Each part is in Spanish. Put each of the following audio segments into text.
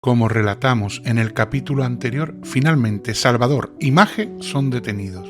Como relatamos en el capítulo anterior, finalmente Salvador y Maje son detenidos.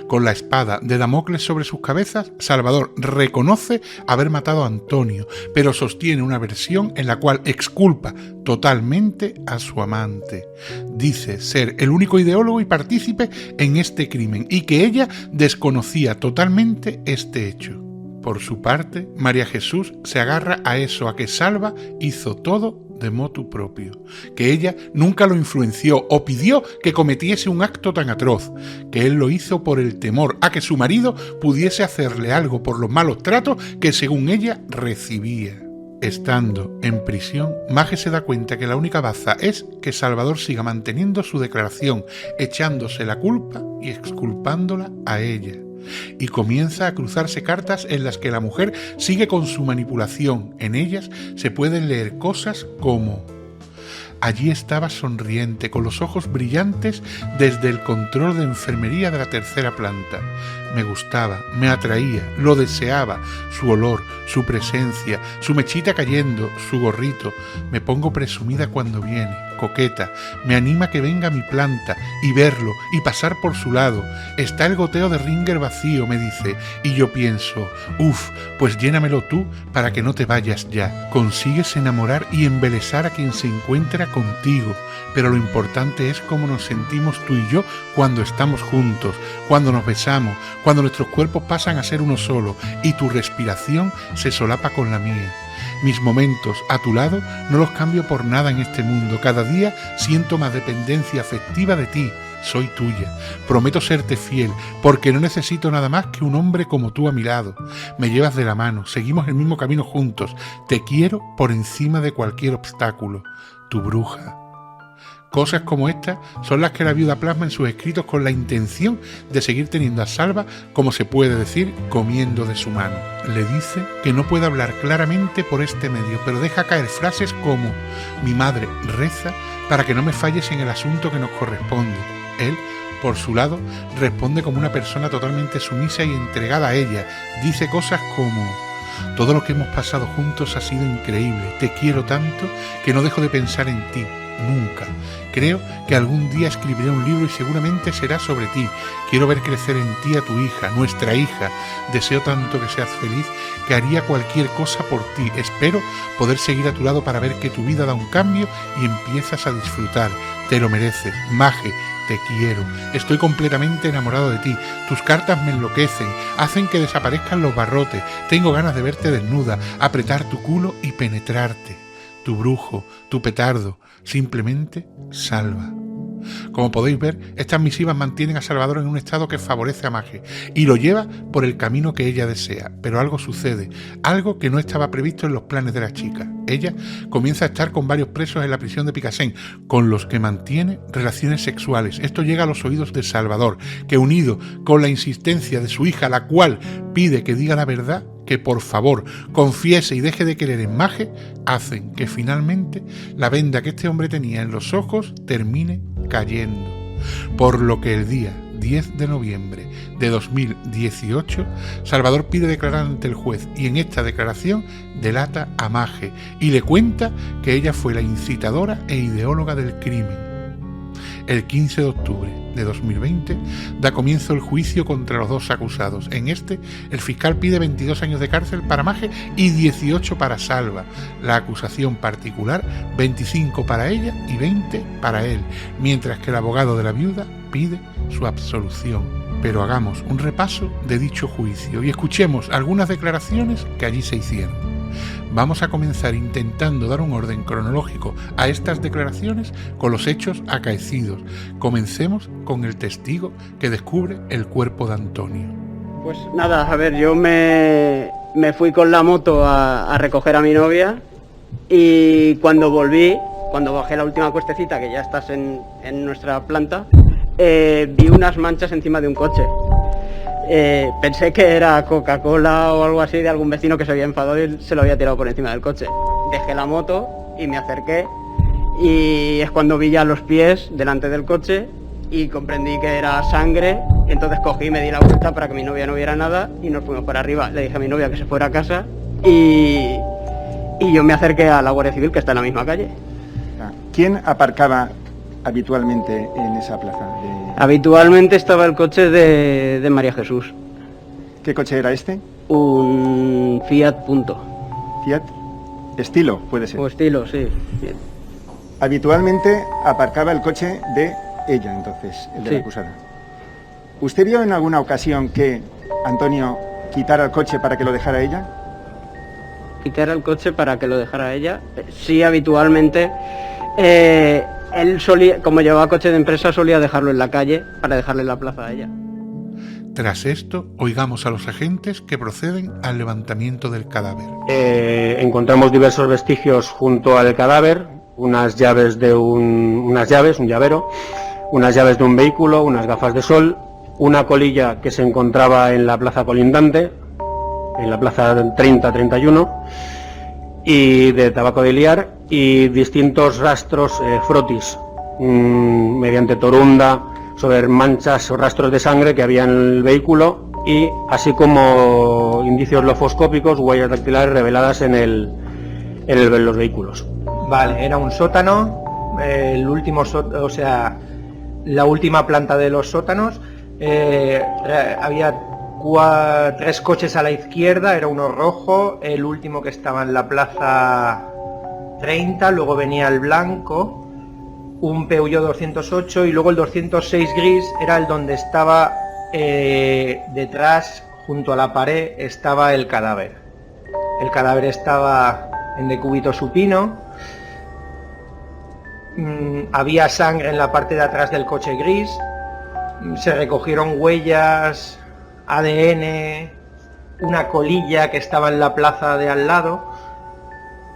Con la espada de Damocles sobre sus cabezas, Salvador reconoce haber matado a Antonio, pero sostiene una versión en la cual exculpa totalmente a su amante. Dice ser el único ideólogo y partícipe en este crimen y que ella desconocía totalmente este hecho. Por su parte, María Jesús se agarra a eso, a que Salva hizo todo de motu propio, que ella nunca lo influenció o pidió que cometiese un acto tan atroz, que él lo hizo por el temor a que su marido pudiese hacerle algo por los malos tratos que según ella recibía. Estando en prisión, Maje se da cuenta que la única baza es que Salvador siga manteniendo su declaración, echándose la culpa y exculpándola a ella. Y comienza a cruzarse cartas en las que la mujer sigue con su manipulación. En ellas se pueden leer cosas como: allí estaba sonriente, con los ojos brillantes desde el control de enfermería de la tercera planta. Me gustaba, me atraía, lo deseaba, su olor, su presencia, su mechita cayendo, su gorrito. Me pongo presumida cuando viene, coqueta, me anima que venga a mi planta y verlo y pasar por su lado. Está el goteo de Ringer vacío, me dice, y yo pienso, pues llénamelo tú para que no te vayas ya. Consigues enamorar y embelesar a quien se encuentra contigo, pero lo importante es cómo nos sentimos tú y yo cuando estamos juntos, cuando nos besamos, cuando nuestros cuerpos pasan a ser uno solo y tu respiración se solapa con la mía. Mis momentos a tu lado no los cambio por nada en este mundo. Cada día siento más dependencia afectiva de ti. Soy tuya. Prometo serte fiel, porque no necesito nada más que un hombre como tú a mi lado. Me llevas de la mano, seguimos el mismo camino juntos. Te quiero por encima de cualquier obstáculo. Tu bruja. Cosas como estas son las que la viuda plasma en sus escritos con la intención de seguir teniendo a Salva, como se puede decir, comiendo de su mano. Le dice que no puede hablar claramente por este medio, pero deja caer frases como: mi madre reza para que no me falles en el asunto que nos corresponde. Él, por su lado, responde como una persona totalmente sumisa y entregada a ella. Dice cosas como: todo lo que hemos pasado juntos ha sido increíble, te quiero tanto que no dejo de pensar en ti. Nunca. Creo que algún día escribiré un libro y seguramente será sobre ti. Quiero ver crecer en ti a tu hija, nuestra hija. Deseo tanto que seas feliz que haría cualquier cosa por ti. Espero poder seguir a tu lado para ver que tu vida da un cambio y empiezas a disfrutar. Te lo mereces, Maje. Te quiero, estoy completamente enamorado de ti, tus cartas me enloquecen, hacen que desaparezcan los barrotes, tengo ganas de verte desnuda, apretar tu culo y penetrarte. Tu brujo, tu petardo, simplemente Salva. Como podéis ver, estas misivas mantienen a Salvador en un estado que favorece a Maje y lo lleva por el camino que ella desea, pero algo sucede, algo que no estaba previsto en los planes de la chica. Ella comienza a estar con varios presos en la prisión de Picassent, con los que mantiene relaciones sexuales. Esto llega a los oídos de Salvador, que unido con la insistencia de su hija, la cual pide que diga la verdad, que por favor confiese y deje de querer en Maje, hacen que finalmente la venda que este hombre tenía en los ojos termine cayendo. Por lo que el día 10 de noviembre de 2018, Salvador pide declarar ante el juez y en esta declaración delata a Maje y le cuenta que ella fue la incitadora e ideóloga del crimen. El 15 de octubre de 2020 da comienzo el juicio contra los dos acusados. En este, el fiscal pide 22 años de cárcel para Maje y 18 para Salva. La acusación particular, 25 para ella y 20 para él, mientras que el abogado de la viuda pide su absolución. Pero hagamos un repaso de dicho juicio y escuchemos algunas declaraciones que allí se hicieron. Vamos a comenzar intentando dar un orden cronológico a estas declaraciones con los hechos acaecidos. Comencemos con el testigo que descubre el cuerpo de Antonio. Pues nada, a ver, yo me fui con la moto a recoger a mi novia y cuando volví, cuando bajé la última cuestecita, que ya estás en nuestra planta, vi unas manchas encima de un coche. Pensé que era Coca-Cola o algo así de algún vecino que se había enfadado y se lo había tirado por encima del coche. Dejé la moto y me acerqué y es cuando vi ya los pies delante del coche y comprendí que era sangre. Entonces cogí y me di la vuelta para que mi novia no viera nada y nos fuimos para arriba. Le dije a mi novia que se fuera a casa y yo me acerqué a la Guardia Civil, que está en la misma calle. ¿Quién aparcaba habitualmente en esa plaza? Habitualmente estaba el coche de María Jesús. ¿Qué coche era este? Un Fiat Punto. ¿Fiat? ¿Estilo, puede ser? O estilo, sí. Habitualmente aparcaba el coche de ella, entonces, el de la acusada. ¿Usted vio en alguna ocasión que Antonio quitara el coche para que lo dejara ella? ¿Quitar el coche para que lo dejara ella? Sí, habitualmente. Él solía, como llevaba coche de empresa, solía dejarlo en la calle para dejarle la plaza a ella. Tras esto, oigamos a los agentes que proceden al levantamiento del cadáver. Encontramos diversos vestigios junto al cadáver, un llavero, unas llaves de un vehículo, unas gafas de sol, una colilla que se encontraba en la plaza colindante, en la plaza 30-31, y de tabaco de liar, y distintos rastros frotis, mediante torunda, sobre manchas o rastros de sangre que había en el vehículo, y así como indicios lofoscópicos, huellas dactilares reveladas en los vehículos. Vale, era un sótano, la última planta de los sótanos, había 3 coches a la izquierda, era uno rojo, el último que estaba en la plaza 30, luego venía el blanco, un Peugeot 208 y luego el 206 gris era el donde estaba detrás, junto a la pared, estaba el cadáver. El cadáver estaba en decúbito supino, había sangre en la parte de atrás del coche gris, se recogieron huellas, ADN, una colilla que estaba en la plaza de al lado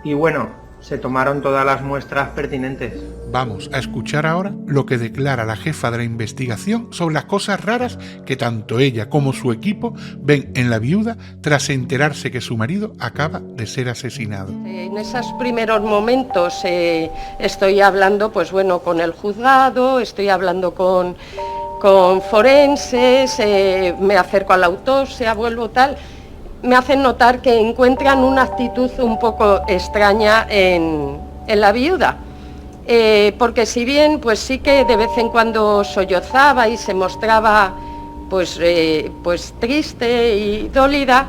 y bueno, se tomaron todas las muestras pertinentes. Vamos a escuchar ahora lo que declara la jefa de la investigación sobre las cosas raras que tanto ella como su equipo ven en la viuda tras enterarse que su marido acaba de ser asesinado. En esos primeros momentos estoy hablando, pues bueno, con el juzgado, estoy hablando con forenses, me acerco a la autopsia, vuelvo tal. Me hacen notar que encuentran una actitud un poco extraña en la viuda, porque si bien pues sí que de vez en cuando sollozaba y se mostraba pues triste y dolida,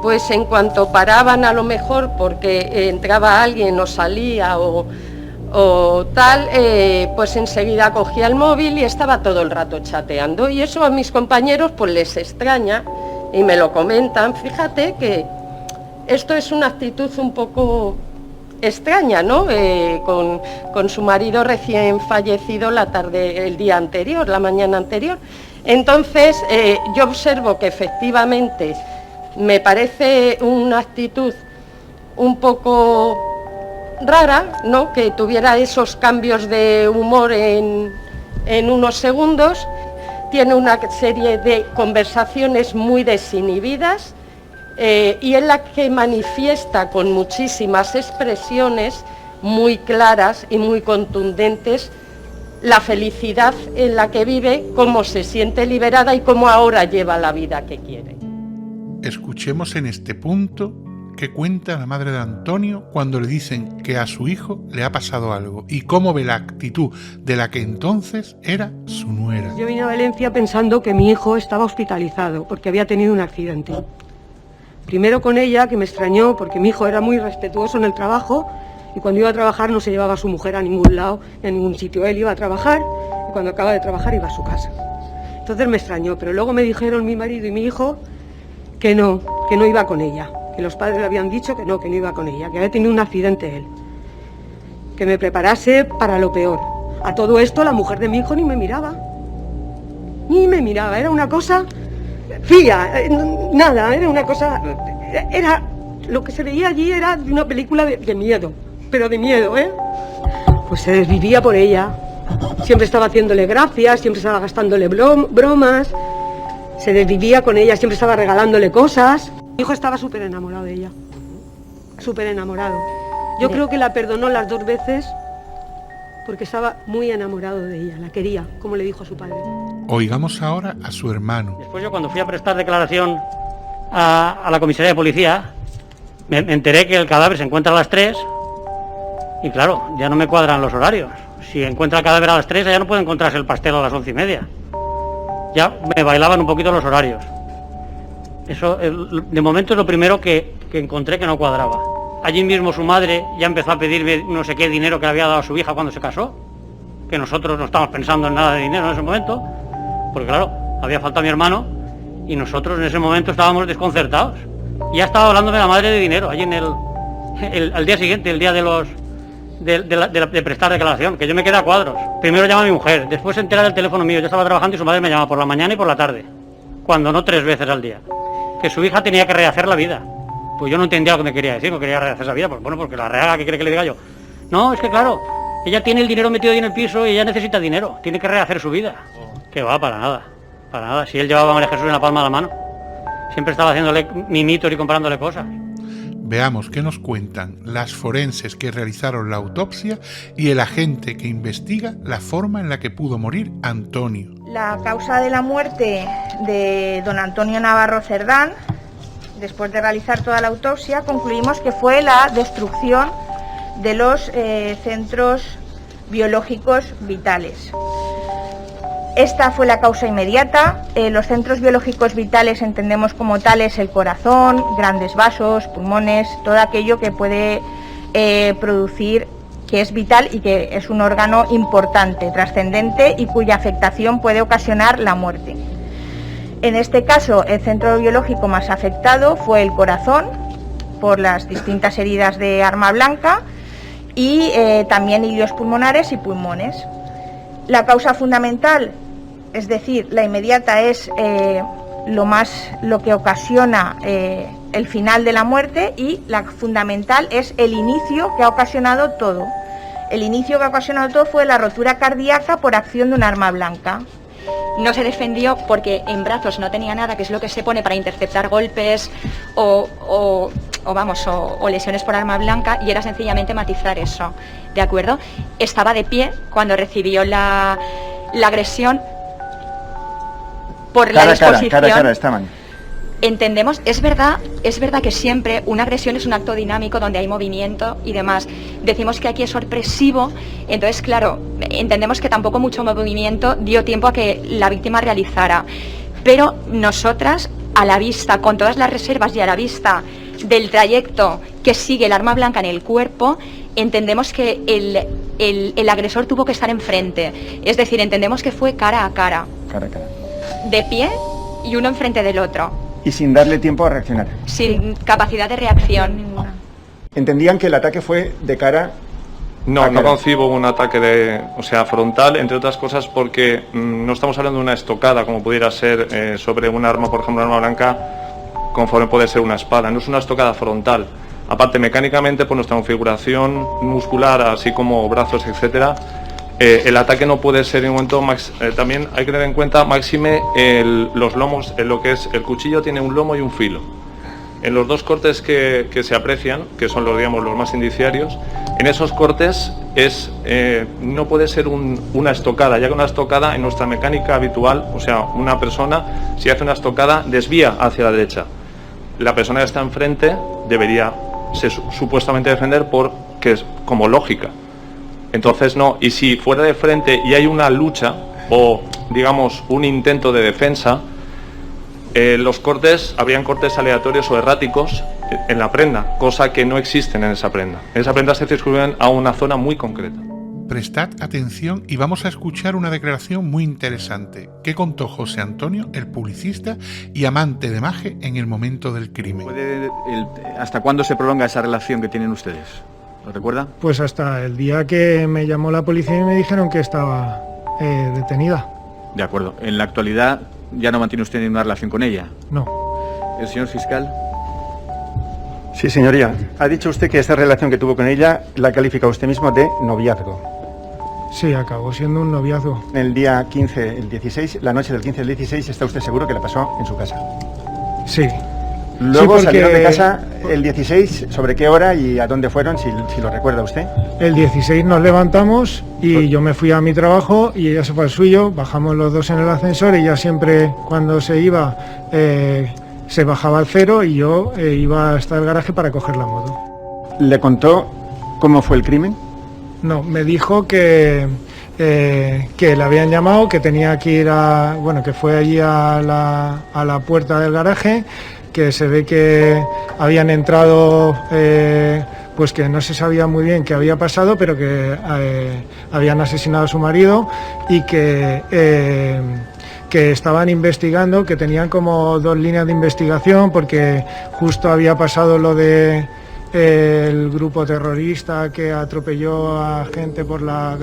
pues en cuanto paraban a lo mejor porque entraba alguien o salía o tal, pues enseguida cogía el móvil y estaba todo el rato chateando, y eso a mis compañeros pues les extraña. Y me lo comentan, fíjate que esto es una actitud un poco extraña, ¿no? Con su marido recién fallecido el día anterior, la mañana anterior. Entonces, yo observo que efectivamente me parece una actitud un poco rara, ¿no? Que tuviera esos cambios de humor en unos segundos. Tiene una serie de conversaciones muy desinhibidas y en la que manifiesta con muchísimas expresiones muy claras y muy contundentes la felicidad en la que vive, cómo se siente liberada y cómo ahora lleva la vida que quiere. Escuchemos en este punto que cuenta la madre de Antonio cuando le dicen que a su hijo le ha pasado algo y cómo ve la actitud de la que entonces era su nuera. Yo vine a Valencia pensando que mi hijo estaba hospitalizado porque había tenido un accidente. Primero con ella, que me extrañó porque mi hijo era muy respetuoso en el trabajo y cuando iba a trabajar no se llevaba a su mujer a ningún lado, en ningún sitio. Él iba a trabajar y cuando acaba de trabajar iba a su casa. Entonces me extrañó, pero luego me dijeron mi marido y mi hijo que no iba con ella. Que los padres le habían dicho que no iba con ella, que había tenido un accidente él. Que me preparase para lo peor. A todo esto la mujer de mi hijo ni me miraba. Era una cosa fría, nada, era una cosa... Era lo que se veía allí era de una película de miedo, pero de miedo, ¿eh? Pues se desvivía por ella. Siempre estaba haciéndole gracias, siempre estaba gastándole bromas, se desvivía con ella, siempre estaba regalándole cosas. Mi hijo estaba súper enamorado de ella, súper enamorado. Yo creo que la perdonó las 2 veces porque estaba muy enamorado de ella, la quería, como le dijo a su padre. Oigamos ahora a su hermano. Después yo cuando fui a prestar declaración a la comisaría de policía, me enteré que el cadáver se encuentra a las 3 Y claro, ya no me cuadran los horarios. Si encuentra el cadáver a las 3, ya no puede encontrarse el pastel a las 11:30. Ya me bailaban un poquito los horarios. Eso, de momento, es lo primero que encontré que no cuadraba. Allí mismo su madre ya empezó a pedirme no sé qué dinero que le había dado a su hija cuando se casó, que nosotros no estábamos pensando en nada de dinero en ese momento, porque claro, había faltado mi hermano y nosotros en ese momento estábamos desconcertados. Ya estaba hablándome la madre de dinero, allí al día siguiente, el día de prestar declaración, que yo me quedé a cuadros. Primero llama a mi mujer, después se entera del teléfono mío, yo estaba trabajando y su madre me llama por la mañana y por la tarde, cuando no 3 veces al día, que su hija tenía que rehacer la vida. Pues yo no entendía lo que me quería decir, no quería rehacer esa vida, pues bueno, porque la rehaga, ¿qué quiere que le diga yo? No, es que claro, ella tiene el dinero metido ahí en el piso y ella necesita dinero, tiene que rehacer su vida. Que va, para nada, si él llevaba a María Jesús en la palma de la mano, siempre estaba haciéndole mimitos y comparándole cosas. Veamos qué nos cuentan las forenses que realizaron la autopsia y el agente que investiga la forma en la que pudo morir Antonio. La causa de la muerte de don Antonio Navarro Cerdán, después de realizar toda la autopsia, concluimos que fue la destrucción de los centros biológicos vitales. Esta fue la causa inmediata. Los centros biológicos vitales entendemos como tales el corazón, grandes vasos, pulmones, todo aquello que puede producir, que es vital y que es un órgano importante, trascendente y cuya afectación puede ocasionar la muerte. En este caso, el centro biológico más afectado fue el corazón, por las distintas heridas de arma blanca, y también ilios pulmonares y pulmones. La causa fundamental, es decir, la inmediata, es lo que ocasiona el final de la muerte, y la fundamental es el inicio que ha ocasionado todo. El inicio que ha ocasionado todo fue la rotura cardíaca por acción de un arma blanca. No se defendió porque en brazos no tenía nada, que es lo que se pone para interceptar golpes o lesiones por arma blanca, y era sencillamente matizar eso, ¿de acuerdo? Estaba de pie cuando recibió la agresión por la disposición. Cara estaban. Entendemos, es verdad que siempre una agresión es un acto dinámico donde hay movimiento y demás. Decimos que aquí es sorpresivo, entonces claro, entendemos que tampoco mucho movimiento dio tiempo a que la víctima realizara. Pero nosotras, a la vista, con todas las reservas y a la vista del trayecto que sigue el arma blanca en el cuerpo, entendemos que el agresor tuvo que estar enfrente. Es decir, entendemos que fue cara a cara. Cara a cara. De pie y uno enfrente del otro. Y sin darle tiempo a reaccionar. Sin capacidad de reacción. ¿Entendían que el ataque fue de cara? No concibo un ataque frontal, entre otras cosas porque no estamos hablando de una estocada como pudiera ser sobre un arma, por ejemplo, una arma blanca, conforme puede ser una espada. No es una estocada frontal. Aparte, mecánicamente, por nuestra configuración muscular, así como brazos, etcétera, el ataque no puede ser en un momento también hay que tener en cuenta máxime los lomos, lo que es el cuchillo tiene un lomo y un filo. En los dos cortes que se aprecian, que son los más indiciarios, en esos cortes no puede ser una estocada, ya que una estocada en nuestra mecánica habitual, o sea, una persona si hace una estocada desvía hacia la derecha. La persona que está enfrente debería supuestamente defender porque es como lógica. Entonces no, y si fuera de frente y hay una lucha o digamos un intento de defensa, habrían cortes aleatorios o erráticos en la prenda, cosa que no existen en esa prenda. En esa prenda se circunscriben a una zona muy concreta. Prestad atención y vamos a escuchar una declaración muy interesante que contó José Antonio, el publicista y amante de Maje, en el momento del crimen. ¿Hasta cuándo se prolonga esa relación que tienen ustedes? ¿Lo recuerda? Pues hasta el día que me llamó la policía y me dijeron que estaba detenida. De acuerdo. En la actualidad ya no mantiene usted ninguna relación con ella. No. ¿El señor fiscal? Sí, señoría. Ha dicho usted que esta relación que tuvo con ella la califica usted mismo de noviazgo. Sí, acabó siendo un noviazgo. El día 15, el 16, la noche del 15 al 16, ¿está usted seguro que la pasó en su casa? Sí. Luego salieron de casa el 16, ¿sobre qué hora y a dónde fueron, si lo recuerda usted? El 16 nos levantamos y yo me fui a mi trabajo y ella se fue al suyo, bajamos los dos en el ascensor, ella siempre cuando se iba se bajaba al cero y yo iba hasta el garaje para coger la moto. ¿Le contó cómo fue el crimen? No, me dijo que le habían llamado, que tenía que ir que fue allí a la puerta del garaje, que se ve que habían entrado, pues que no se sabía muy bien qué había pasado, pero que habían asesinado a su marido y que estaban investigando, que tenían como 2 líneas de investigación, porque justo había pasado lo de el grupo terrorista que atropelló a gente por la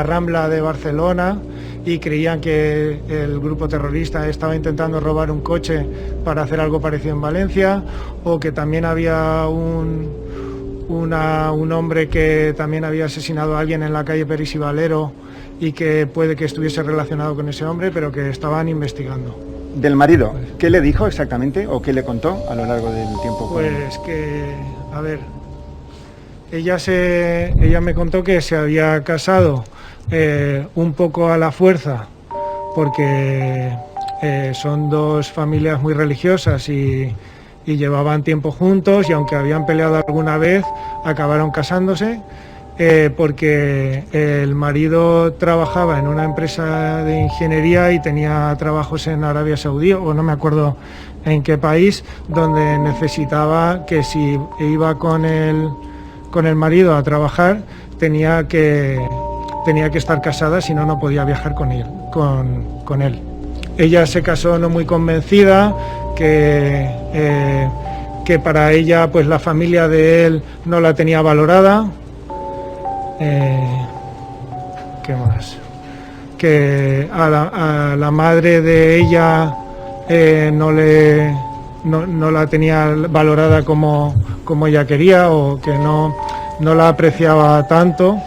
Rambla de Barcelona, y creían que el grupo terrorista estaba intentando robar un coche para hacer algo parecido en Valencia, o que también había un hombre que también había asesinado a alguien en la calle Peris y Valero y que puede que estuviese relacionado con ese hombre, pero que estaban investigando. Del marido, ¿qué le dijo exactamente o qué le contó a lo largo del tiempo? Pues que, a ver, ella me contó que se había casado un poco a la fuerza, porque son 2 familias muy religiosas y llevaban tiempo juntos, y aunque habían peleado alguna vez, acabaron casándose. Porque el marido trabajaba en una empresa de ingeniería y tenía trabajos en Arabia Saudí, o no me acuerdo en qué país, donde necesitaba que si iba con el marido a trabajar tenía que estar casada, si no, no podía viajar con él. Ella se casó no muy convencida, que para ella pues la familia de él no la tenía valorada. ¿Qué más? Que a la madre de ella no la tenía valorada como ella quería, o que no la apreciaba tanto,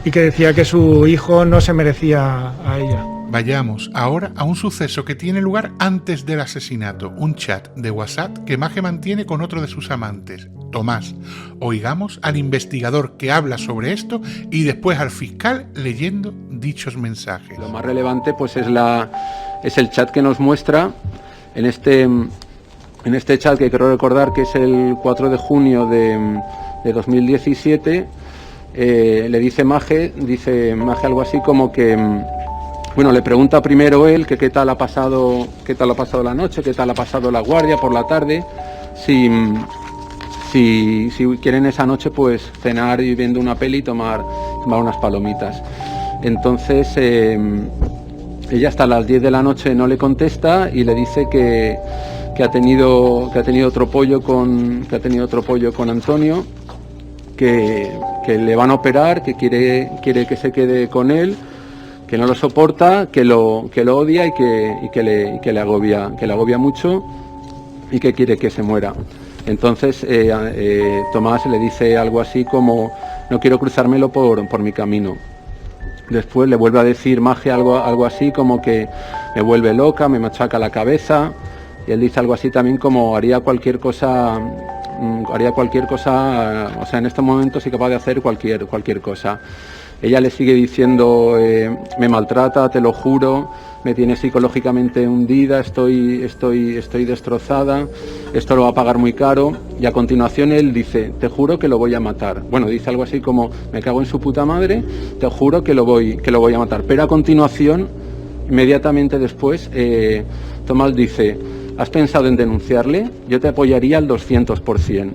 y que decía que su hijo no se merecía a ella. Vayamos ahora a un suceso que tiene lugar antes del asesinato, un chat de WhatsApp que Mage mantiene con otro de sus amantes, Tomás. Oigamos al investigador que habla sobre esto y después al fiscal leyendo dichos mensajes. Lo más relevante pues es el chat que nos muestra en este chat, que quiero recordar que es el 4 de junio de 2017. Le dice Mage algo así como que, bueno, le pregunta primero él que qué tal ha pasado la noche, qué tal ha pasado la guardia por la tarde, si quieren esa noche pues cenar y viendo una peli y tomar unas palomitas. Entonces ella hasta las 10 de la noche no le contesta y le dice que ha tenido otro pollo con Antonio, que le van a operar, que quiere que se quede con él, que no lo soporta, que lo odia y que le agobia mucho y que quiere que se muera. Entonces Tomás le dice algo así como: no quiero cruzármelo por mi camino. Después le vuelve a decir Mage algo así como que me vuelve loca, me machaca la cabeza, y él dice algo así también como haría cualquier cosa, o sea, en este momento soy capaz de hacer cualquier cosa. Ella le sigue diciendo me maltrata, te lo juro, me tiene psicológicamente hundida, estoy destrozada, esto lo va a pagar muy caro. Y a continuación él dice: te juro que lo voy a matar. Bueno, dice algo así como: me cago en su puta madre, te juro que lo voy a matar. Pero a continuación, inmediatamente después, Tomás dice: ¿has pensado en denunciarle? Yo te apoyaría al 200%.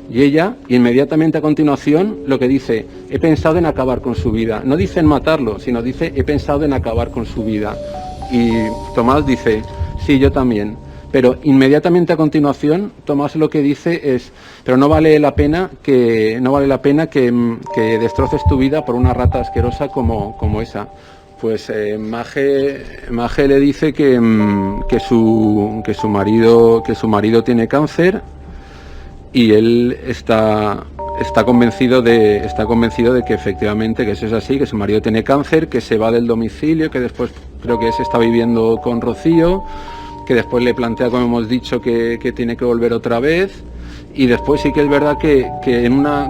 Y ella, inmediatamente a continuación, lo que dice: he pensado en acabar con su vida. No dice en matarlo, sino dice: he pensado en acabar con su vida. Y Tomás dice: sí, yo también. Pero inmediatamente a continuación, Tomás lo que dice es: pero no vale la pena que destroces tu vida por una rata asquerosa como esa. Pues Mage le dice que su marido tiene cáncer, y él está convencido de que efectivamente que eso es así, que su marido tiene cáncer, que se va del domicilio, que después creo que se está viviendo con Rocío, que después le plantea, como hemos dicho, que tiene que volver otra vez. Y después sí que es verdad que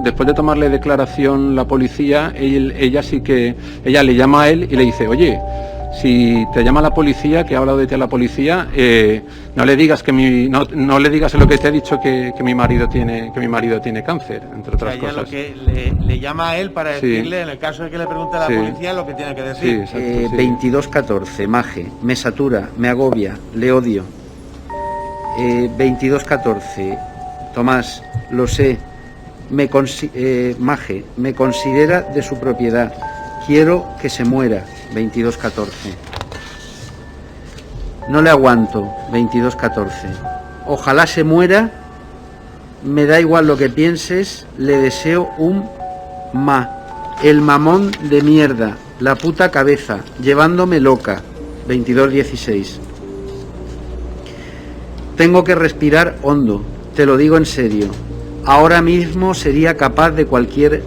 después de tomarle declaración la policía, ella le llama a él y le dice: oye, Si te llama la policía, que ha hablado de ti a la policía, no le digas que no le digas lo que te he dicho que mi marido tiene cáncer, entre otras ella cosas. Lo que le llama a él para decirle, en el caso de que le pregunte a la policía, lo que tiene que decir. Sí, exacto, 2214, Maje, me satura, me agobia, le odio. 2214, Tomás, lo sé, Maje, me considera de su propiedad, quiero que se muera. 2214. No le aguanto. 2214. Ojalá se muera. Me da igual lo que pienses. Le deseo un el mamón de mierda, la puta cabeza, llevándome loca. 2216. Tengo que respirar hondo. Te lo digo en serio. Ahora mismo sería capaz de cualquier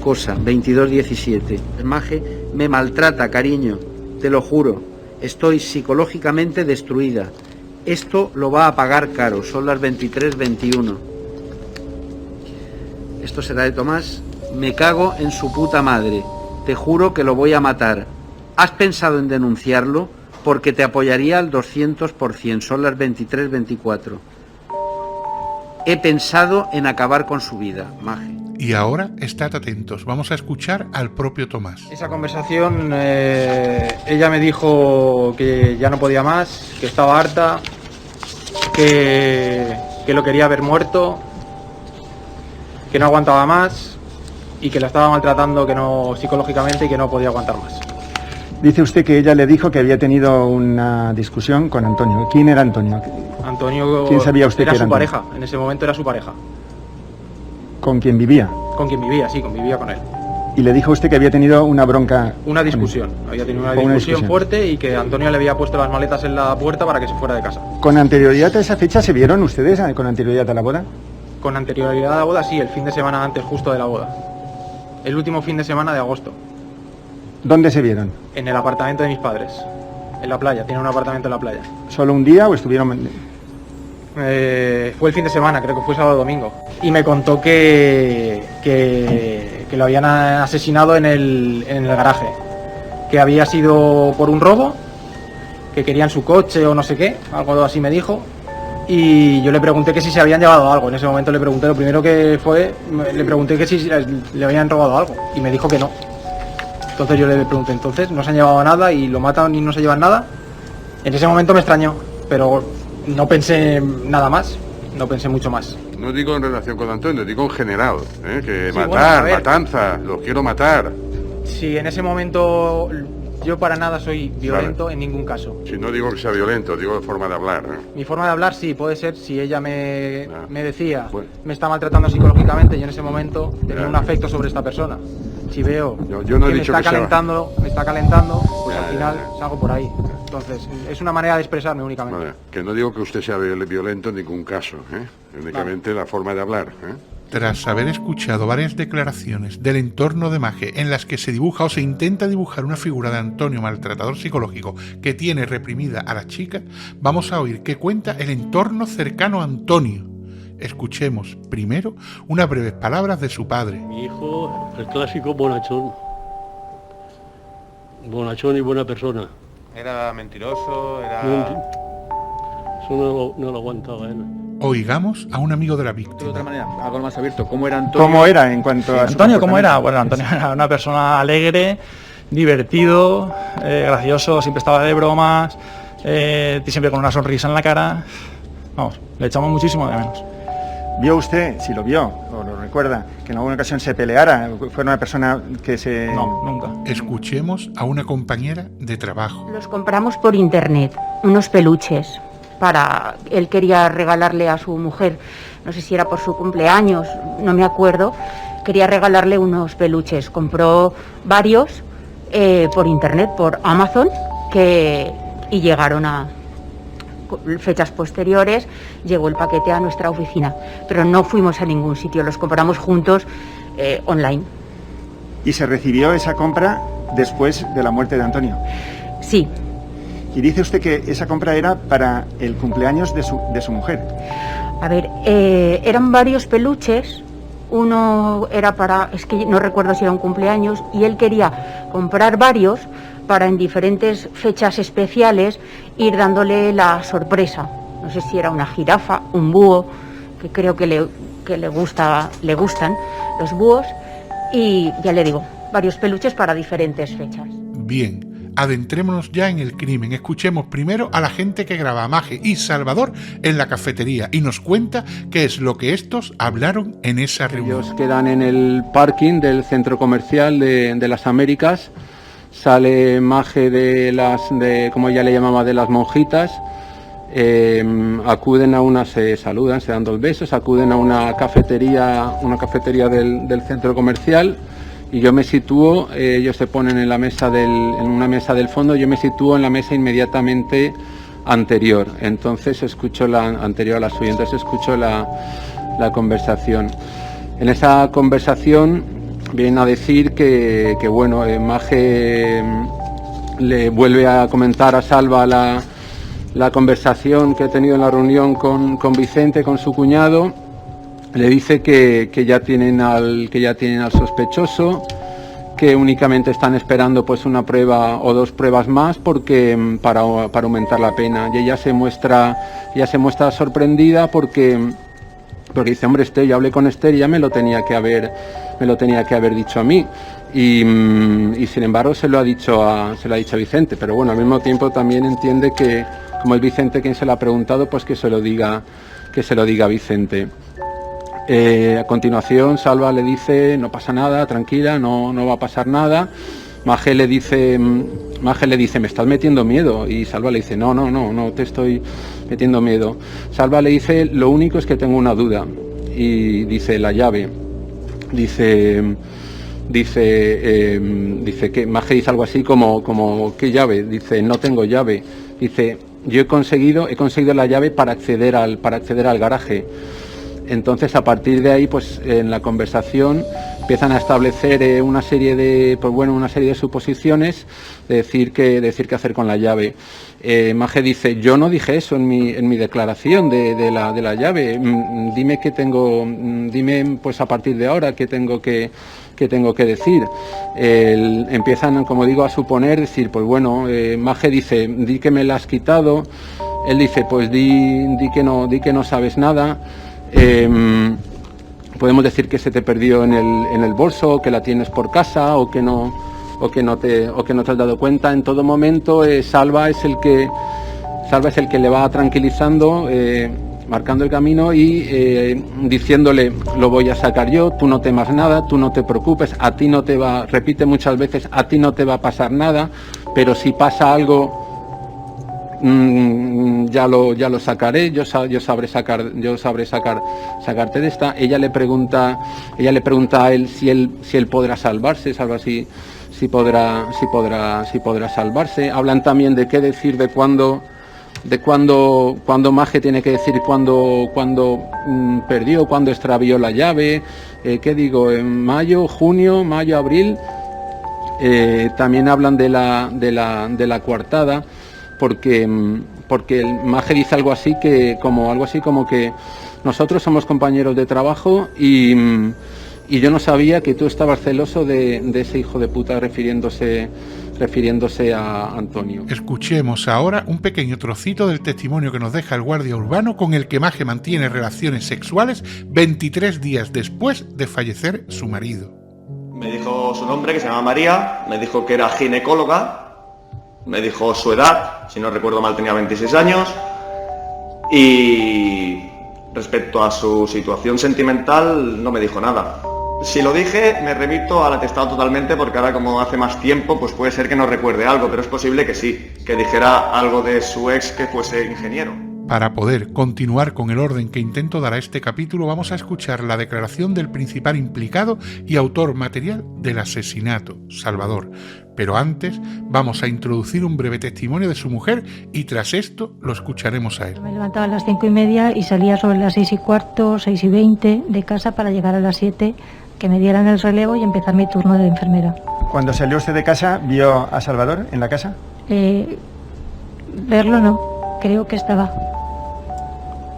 cosa. 2217. El Maje me maltrata, cariño, te lo juro. Estoy psicológicamente destruida. Esto lo va a pagar caro. Son las 23:21. Esto será de Tomás. Me cago en su puta madre. Te juro que lo voy a matar. ¿Has pensado en denunciarlo? Porque te apoyaría al 200%. Son las 23:24. He pensado en acabar con su vida, Maje. Y ahora, estad atentos, vamos a escuchar al propio Tomás. Esa conversación, ella me dijo que ya no podía más, que estaba harta, que lo quería ver muerto, que no aguantaba más y que la estaba maltratando psicológicamente y que no podía aguantar más. Dice usted que ella le dijo que había tenido una discusión con Antonio. ¿Quién era Antonio? Antonio, ¿quién sabía usted era que era su Antonio? pareja, en ese momento era su pareja. ¿Con quién vivía? Con quien vivía, sí, convivía con él. Y le dijo usted que había tenido una bronca. Una discusión, había tenido una discusión fuerte y que Antonio le había puesto las maletas en la puerta para que se fuera de casa. ¿Con anterioridad a esa fecha se vieron ustedes con anterioridad a la boda? Con anterioridad a la boda, sí, el fin de semana antes justo de la boda. El último fin de semana de agosto. ¿Dónde se vieron? En el apartamento de mis padres, en la playa, tiene un apartamento en la playa. ¿Solo un día o estuvieron...? Fue el fin de semana, creo que fue sábado o domingo. Y me contó que lo habían asesinado en el garaje. Que había sido por un robo, que querían su coche o no sé qué, algo así me dijo. Y yo le pregunté que si se habían llevado algo. En ese momento le pregunté, lo primero que fue, le pregunté que si le habían robado algo. Y me dijo que no. Entonces yo le pregunté, entonces, ¿no se han llevado nada y lo matan y no se llevan nada? En ese momento me extrañó, pero no pensé nada más, no pensé mucho más. No digo en relación con Antonio, digo en general, que Sí, matar, bueno, matanza, los quiero matar. Sí, en ese momento yo para nada soy violento en ningún caso. Si no digo que sea violento, digo de forma de hablar. Mi forma de hablar sí, puede ser si ella me decía, me está maltratando psicológicamente, yo en ese momento tenía un afecto sobre esta persona. Si veo yo no he que dicho me está que sea- calentando, pues al final salgo por ahí. Entonces, es una manera de expresarme únicamente. Vale, que no digo que usted sea violento en ningún caso, únicamente la forma de hablar. Tras haber escuchado varias declaraciones del entorno de Maje en las que se dibuja o se intenta dibujar una figura de Antonio maltratador psicológico que tiene reprimida a la chica, vamos a oír qué cuenta el entorno cercano a Antonio. Escuchemos primero unas breves palabras de su padre. Mi hijo, el clásico bonachón. Bonachón y buena persona. Era mentiroso, era... Eso no lo aguantaba él. Oigamos a un amigo de la víctima. De otra manera, algo más abierto. ¿Cómo era Antonio? ¿Cómo era en cuanto a su Antonio, ¿cómo era? comportamiento? Bueno, Antonio era una persona alegre, divertido, gracioso, siempre estaba de bromas, siempre con una sonrisa en la cara. Vamos, le echamos muchísimo de menos. ¿Vio usted, si lo vio o lo recuerda, que en alguna ocasión se peleara? ¿Fue una persona que se...? No, nunca. Escuchemos a una compañera de trabajo. Los compramos por internet, unos peluches. Él quería regalarle a su mujer, no sé si era por su cumpleaños, no me acuerdo, quería regalarle unos peluches. Compró varios por internet, por Amazon, y llegaron a fechas posteriores, llegó el paquete a nuestra oficina, pero no fuimos a ningún sitio, los compramos juntos online. ¿Y se recibió esa compra después de la muerte de Antonio? Sí. Y dice usted que esa compra era para el cumpleaños de su mujer. A ver, eran varios peluches, uno era para, es que no recuerdo si era un cumpleaños, y él quería comprar varios para en diferentes fechas especiales ir dándole la sorpresa. No sé si era una jirafa, un búho, que creo que le gustan los búhos, y ya le digo, varios peluches para diferentes fechas. Bien, adentrémonos ya en el crimen. Escuchemos primero a la gente que graba a Maje y Salvador en la cafetería y nos cuenta qué es lo que estos hablaron en esa reunión. Ellos quedan en el parking del centro comercial de las Américas. Sale Maje de como ella le llamaba, de las monjitas. Acuden a se saludan, se dan 2 besos, acuden a una cafetería del centro comercial, y yo me sitúo, ellos se ponen en una mesa del fondo, yo me sitúo en la mesa inmediatamente anterior, entonces escucho anterior a la suya, entonces escucho la conversación. En esa conversación vienen a decir que bueno, Maje le vuelve a comentar a Salva la conversación que he tenido en la reunión con Vicente, con su cuñado. Le dice que ya tienen al sospechoso, que únicamente están esperando pues una prueba o 2 pruebas más porque para aumentar la pena. Y ella se muestra sorprendida porque dice, hombre, yo hablé con Esther y ya me lo tenía que haber dicho a mí. Y sin embargo se lo ha dicho a Vicente, pero bueno, al mismo tiempo también entiende que, como es Vicente quien se lo ha preguntado, pues que se lo diga a Vicente. A continuación Salva le dice, no pasa nada, tranquila, no va a pasar nada. Maje le dice, me estás metiendo miedo, y Salva le dice, no te estoy metiendo miedo. Salva le dice, lo único es que tengo una duda, y dice, la llave. Dice que Maje dice algo así como ¿qué llave? Dice, no tengo llave. Dice, yo he conseguido la llave para acceder al garaje. Entonces, a partir de ahí, pues en la conversación empiezan a establecer una serie de suposiciones, de decir qué hacer con la llave. Maje dice, yo no dije eso en mi declaración de la llave. Dime pues a partir de ahora qué tengo que decir. Empiezan, como digo, a suponer, decir, pues bueno, Maje dice, di que me la has quitado. Él dice, pues di que no sabes nada. Podemos decir que se te perdió en el bolso, que la tienes por casa, o que no te has dado cuenta. En todo momento Salva es el que le va tranquilizando, marcando el camino y diciéndole, lo voy a sacar yo, tú no temas nada, tú no te preocupes, repite muchas veces, a ti no te va a pasar nada, pero si pasa algo, ya lo sacaré, yo sabré sacarte de esta. Ella le pregunta a él si él podrá salvarse, si podrá salvarse. Hablan también de qué decir, de cuándo Maje tiene que decir cuándo perdió, cuándo extravió la llave, en mayo, junio, abril. También hablan de la coartada, porque el Maje dice algo así como que nosotros somos compañeros de trabajo y yo no sabía que tú estabas celoso de ese hijo de puta, refiriéndose a Antonio. Escuchemos ahora un pequeño trocito del testimonio que nos deja el guardia urbano con el que Maje mantiene relaciones sexuales 23 días después de fallecer su marido. Me dijo su nombre, que se llama María, me dijo que era ginecóloga, me dijo su edad, si no recuerdo mal tenía 26 años, y respecto a su situación sentimental no me dijo nada. Si lo dije, me remito al atestado totalmente, porque ahora, como hace más tiempo, pues puede ser que no recuerde algo, pero es posible que sí, que dijera algo de su ex que fuese ingeniero. Para poder continuar con el orden que intento dar a este capítulo, vamos a escuchar la declaración del principal implicado y autor material del asesinato, Salvador. Pero antes vamos a introducir un breve testimonio de su mujer y tras esto lo escucharemos a él. Me levantaba a las 5:30 y salía sobre las 6:15, 6:20 de casa para llegar a las 7, que me dieran el relevo y empezar mi turno de enfermera. Cuando salió usted de casa, ¿vio a Salvador en la casa? Verlo no, creo que estaba.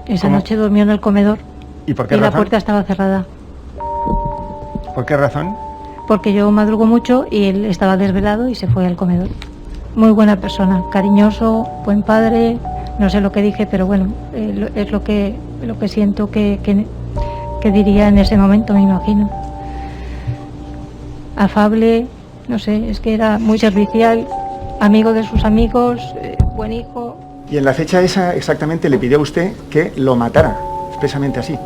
Esa noche durmió en el comedor. ¿Y por qué razón? La puerta estaba cerrada. ¿Por qué razón? Porque yo madrugo mucho y él estaba desvelado y se fue al comedor. muy buena persona, cariñoso, buen padre, no sé lo que dije, pero bueno, es lo que siento que diría en ese momento, me imagino. Afable, no sé, es que era muy servicial, amigo de sus amigos, buen hijo. Y en la fecha esa exactamente le pidió a usted que lo matara, expresamente así.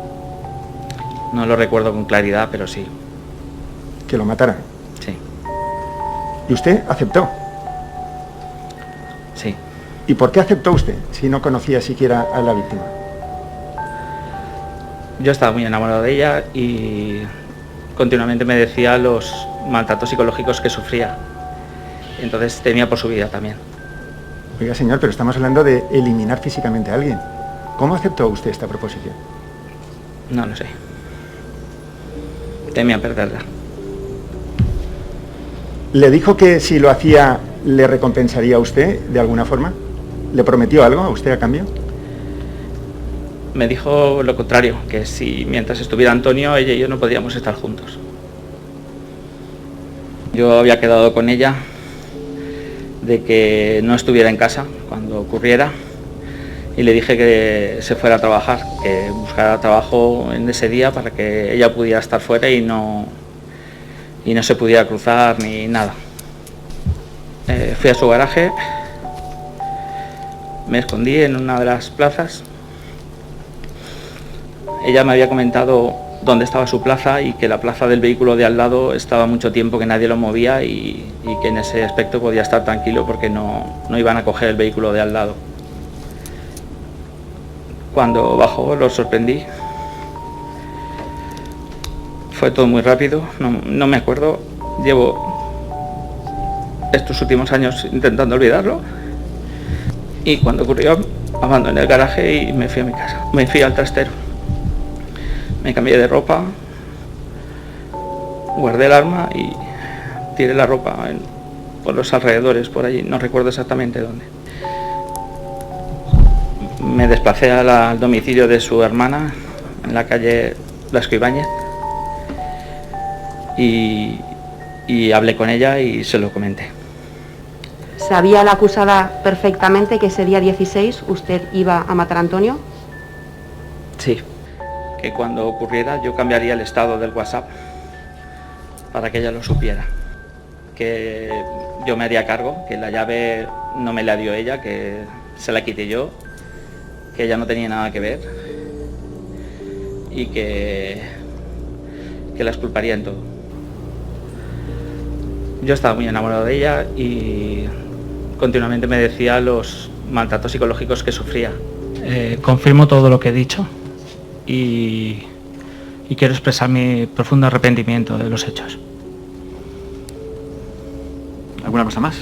No lo recuerdo con claridad, pero sí. Que lo matara. Sí. ¿Y usted aceptó? Sí. ¿Y por qué aceptó usted si no conocía siquiera a la víctima? Yo estaba muy enamorado de ella y continuamente me decía los maltratos psicológicos que sufría. Entonces temía por su vida también. Oiga, señor, pero estamos hablando de eliminar físicamente a alguien. ¿Cómo aceptó usted esta proposición? No lo sé. Temía perderla. ¿Le dijo que si lo hacía le recompensaría a usted de alguna forma? ¿Le prometió algo a usted a cambio? Me dijo lo contrario, que si mientras estuviera Antonio, ella y yo no podíamos estar juntos. Yo había quedado con ella de que no estuviera en casa cuando ocurriera y le dije que se fuera a trabajar, que buscara trabajo en ese día para que ella pudiera estar fuera y no se pudiera cruzar ni nada. Fui a su garaje, me escondí en una de las plazas. Ella me había comentado dónde estaba su plaza y que la plaza del vehículo de al lado estaba mucho tiempo que nadie lo movía y que en ese aspecto podía estar tranquilo porque no iban a coger el vehículo de al lado. Cuando bajó lo sorprendí. Fue todo muy rápido, no me acuerdo. Llevo estos últimos años intentando olvidarlo. Y cuando ocurrió, abandoné el garaje y me fui a mi casa. Me fui al trastero. Me cambié de ropa, guardé el arma y tiré la ropa por los alrededores, por allí, no recuerdo exactamente dónde. Me desplacé al domicilio de su hermana, en la calle Blasco Ibáñez, y hablé con ella y se lo comenté. ¿Sabía la acusada perfectamente que ese día 16 usted iba a matar a Antonio? Sí. Que cuando ocurriera yo cambiaría el estado del WhatsApp para que ella lo supiera, que yo me haría cargo, que la llave no me la dio ella, que se la quité yo, que ella no tenía nada que ver y que la exculparía en todo. Yo estaba muy enamorado de ella y continuamente me decía los maltratos psicológicos que sufría. Confirmo todo lo que he dicho. Y quiero expresar mi profundo arrepentimiento de los hechos. ¿Alguna cosa más?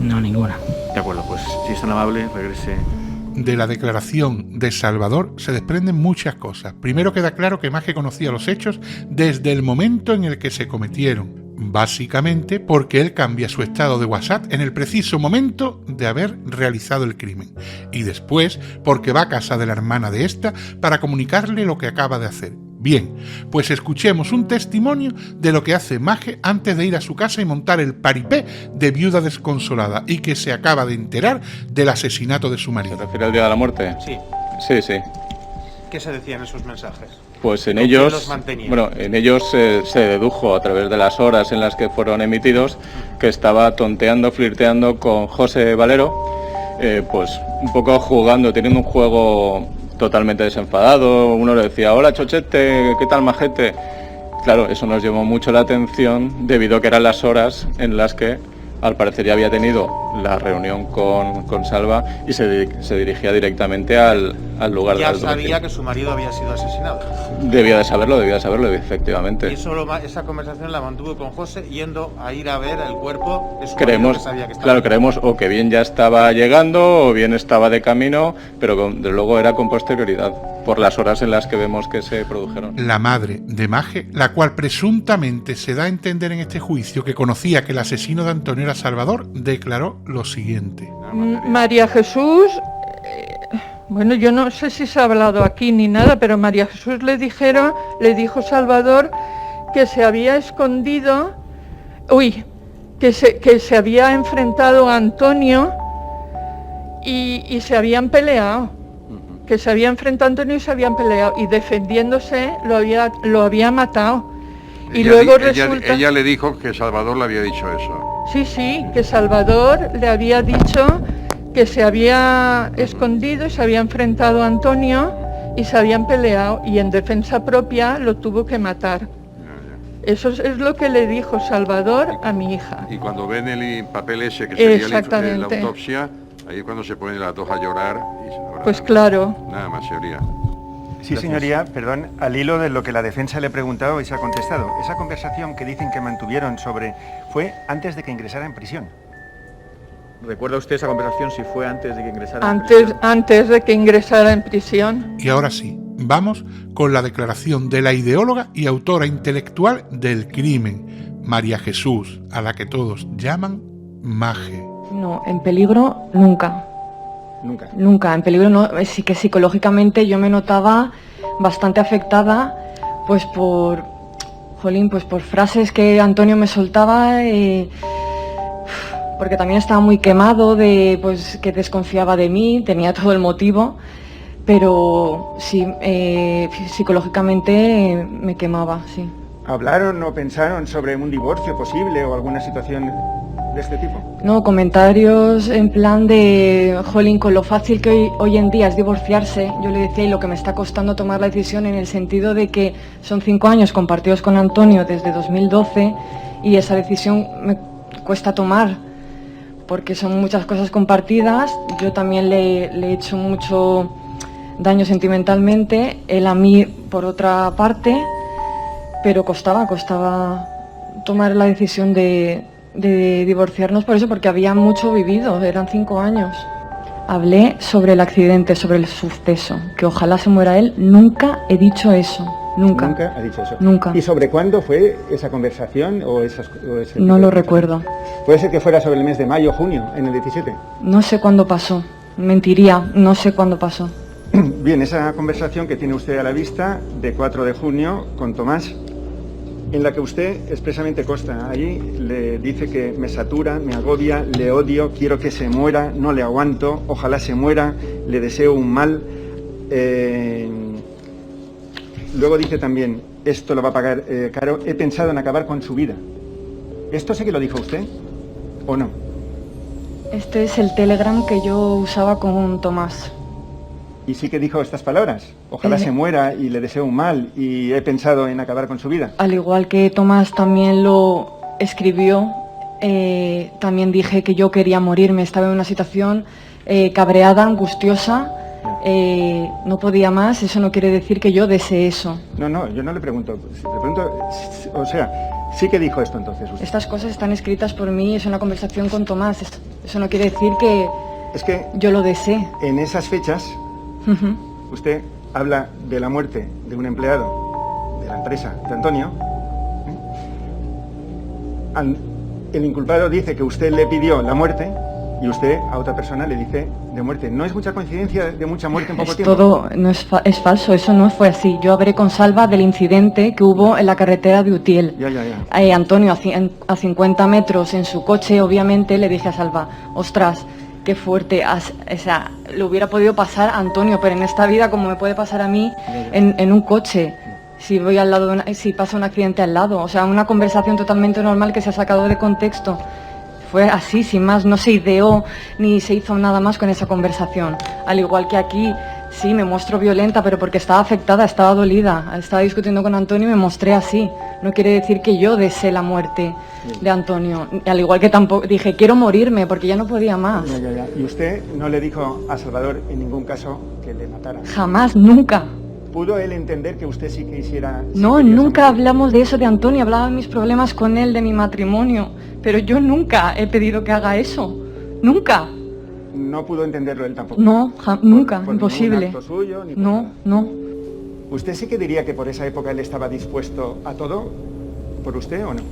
No, ninguna. De acuerdo, pues si es tan amable, regrese. De la declaración de Salvador se desprenden muchas cosas. Primero queda claro que Maje conocía los hechos desde el momento en el que se cometieron. Básicamente porque él cambia su estado de WhatsApp en el preciso momento de haber realizado el crimen. Y después porque va a casa de la hermana de esta para comunicarle lo que acaba de hacer. Bien, pues escuchemos un testimonio de lo que hace Maje antes de ir a su casa y montar el paripé de viuda desconsolada y que se acaba de enterar del asesinato de su marido. ¿Se refiere al día de la muerte? Sí. Sí, sí. ¿Qué se decían esos mensajes? Pues en ¿Con quién ellos, los mantenía? bueno, en ellos se dedujo a través de las horas en las que fueron emitidos que estaba tonteando, flirteando con José Valero, pues un poco jugando, teniendo un juego totalmente desenfadado. Uno le decía, hola chochete, ¿qué tal majete? Claro, eso nos llamó mucho la atención debido a que eran las horas en las que al parecer ya había tenido la reunión con Salva y se dirigía directamente al lugar del domicilio. Ya sabía que su marido había sido asesinado. Debía de saberlo, efectivamente. Y esa conversación la mantuvo con José yendo a ir a ver el cuerpo de su Creemos, marido que sabía que estaba. claro, creemos o que bien ya estaba llegando o bien estaba de camino, pero desde luego era con posterioridad, por las horas en las que vemos que se produjeron. La madre de Maje, la cual presuntamente se da a entender en este juicio que conocía que el asesino de Antonio era Salvador, declaró lo siguiente. María Jesús, bueno, yo no sé si se ha hablado aquí ni nada, pero María Jesús le dijo Salvador que se había escondido, que se había enfrentado a Antonio y se habían peleado. Que se había enfrentado a Antonio y se habían peleado. Y defendiéndose lo había matado. Y luego resulta... Ella le dijo que Salvador le había dicho eso. Sí, que Salvador le había dicho que se había escondido y se había enfrentado a Antonio y se habían peleado y en defensa propia lo tuvo que matar. Eso es lo que le dijo Salvador a mi hija. Y cuando ven el papel ese que sería la Exactamente. autopsia, ahí es cuando se ponen las dos a llorar. Pues claro. Nada más, señoría. Sí, señoría, perdón, al hilo de lo que la defensa le ha preguntado y se ha contestado. Esa conversación que dicen que mantuvieron fue antes de que ingresara en prisión. ¿Recuerda usted esa conversación si fue antes de que ingresara en prisión? Antes de que ingresara en prisión. Y ahora sí, vamos con la declaración de la ideóloga y autora intelectual del crimen, María Jesús, a la que todos llaman Maje. No, en peligro nunca. Nunca. Nunca, en peligro no. Sí que psicológicamente yo me notaba bastante afectada, pues por frases que Antonio me soltaba, porque también estaba muy quemado que desconfiaba de mí, tenía todo el motivo, pero sí, psicológicamente me quemaba, sí. ¿Hablaron o pensaron sobre un divorcio posible o alguna situación de este tipo? No, comentarios en plan de, jolín, con lo fácil que hoy en día es divorciarse, yo le decía, y lo que me está costando tomar la decisión, en el sentido de que son 5 años compartidos con Antonio desde 2012 y esa decisión me cuesta tomar, porque son muchas cosas compartidas, yo también le he hecho mucho daño sentimentalmente, él a mí por otra parte, pero costaba tomar la decisión de divorciarnos por eso, porque había mucho vivido, eran 5 años. Hablé sobre el accidente, sobre el suceso, que ojalá se muera él, nunca he dicho eso, nunca. ¿Nunca ha dicho eso? Nunca. ¿Y sobre cuándo fue esa conversación o ese No lo recuerdo. ¿Puede ser que fuera sobre el mes de mayo o junio, en el 17? No sé cuándo pasó, mentiría, no sé cuándo pasó. Bien, esa conversación que tiene usted a la vista de 4 de junio con Tomás, en la que usted expresamente consta, allí le dice que me satura, me agobia, le odio, quiero que se muera, no le aguanto, ojalá se muera, le deseo un mal. Luego dice también, esto lo va a pagar caro, he pensado en acabar con su vida. ¿Esto sí que lo dijo usted o no? Este es el Telegram que yo usaba con Tomás. Y sí que dijo estas palabras, ojalá se muera y le deseo un mal y he pensado en acabar con su vida. Al igual que Tomás también lo escribió, también dije que yo quería morirme, estaba en una situación cabreada, angustiosa, no podía más, eso no quiere decir que yo desee eso. No, yo no le pregunto, le pregunto, o sea, sí que dijo esto entonces usted. Estas cosas están escritas por mí, es una conversación con Tomás, eso no quiere decir que yo lo desee. En esas fechas, usted habla de la muerte de un empleado de la empresa de Antonio. El inculpado dice que usted le pidió la muerte y usted a otra persona le dice de muerte. ¿No es mucha coincidencia de mucha muerte en poco tiempo? Todo no es falso, eso no fue así. Yo hablé con Salva del incidente que hubo en la carretera de Utiel. Antonio a 50 metros en su coche, obviamente le dije a Salva, ostras, qué fuerte, o sea, le hubiera podido pasar a Antonio, pero en esta vida como me puede pasar a mí en un coche, si voy al lado si pasa un accidente al lado, o sea, una conversación totalmente normal que se ha sacado de contexto. Fue así, sin más, no se ideó ni se hizo nada más con esa conversación. Al igual que aquí, sí, me muestro violenta, pero porque estaba afectada, estaba dolida, estaba discutiendo con Antonio y me mostré así. No quiere decir que yo desee la muerte de Antonio. Al igual que tampoco dije, quiero morirme, porque ya no podía más. ¿Y usted no le dijo a Salvador en ningún caso que le matara? Jamás, nunca. ¿Pudo él entender que usted sí quisiera...? No, nunca hablamos de eso de Antonio, hablaba de mis problemas con él, de mi matrimonio, pero yo nunca he pedido que haga eso, nunca. ¿No pudo entenderlo él tampoco? No, nunca, por imposible. Acto suyo, ni no. ¿Usted sí que diría que por esa época él estaba dispuesto a todo por usted o no?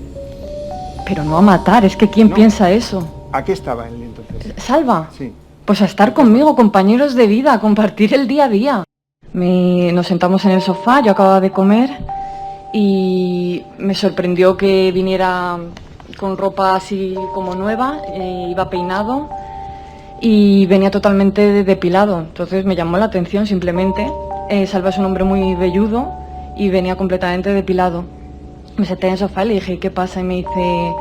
Pero no a matar, es que ¿quién piensa eso? ¿A qué estaba él entonces? ¿Salva? Sí. Pues a estar conmigo, compañeros de vida, a compartir el día a día. Nos sentamos en el sofá, yo acababa de comer y me sorprendió que viniera con ropa así como nueva, iba peinado y venía totalmente depilado. Entonces me llamó la atención simplemente. Salva es un hombre muy velludo y venía completamente depilado. Me senté en el sofá y le dije, ¿qué pasa? Y me dice,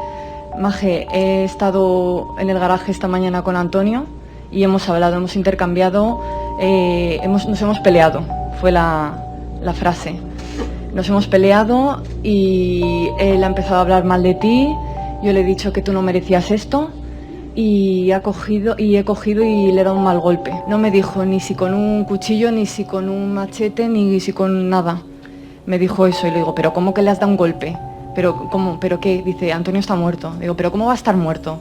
Maje, he estado en el garaje esta mañana con Antonio y hemos hablado, hemos intercambiado, nos hemos peleado, fue la frase. Nos hemos peleado y él ha empezado a hablar mal de ti, yo le he dicho que tú no merecías esto y he cogido y le he dado un mal golpe. No me dijo ni si con un cuchillo, ni si con un machete, ni si con nada. Me dijo eso y le digo, ¿pero cómo que le has dado un golpe? ¿Pero cómo? ¿Pero qué? Dice, Antonio está muerto. Digo, ¿pero cómo va a estar muerto?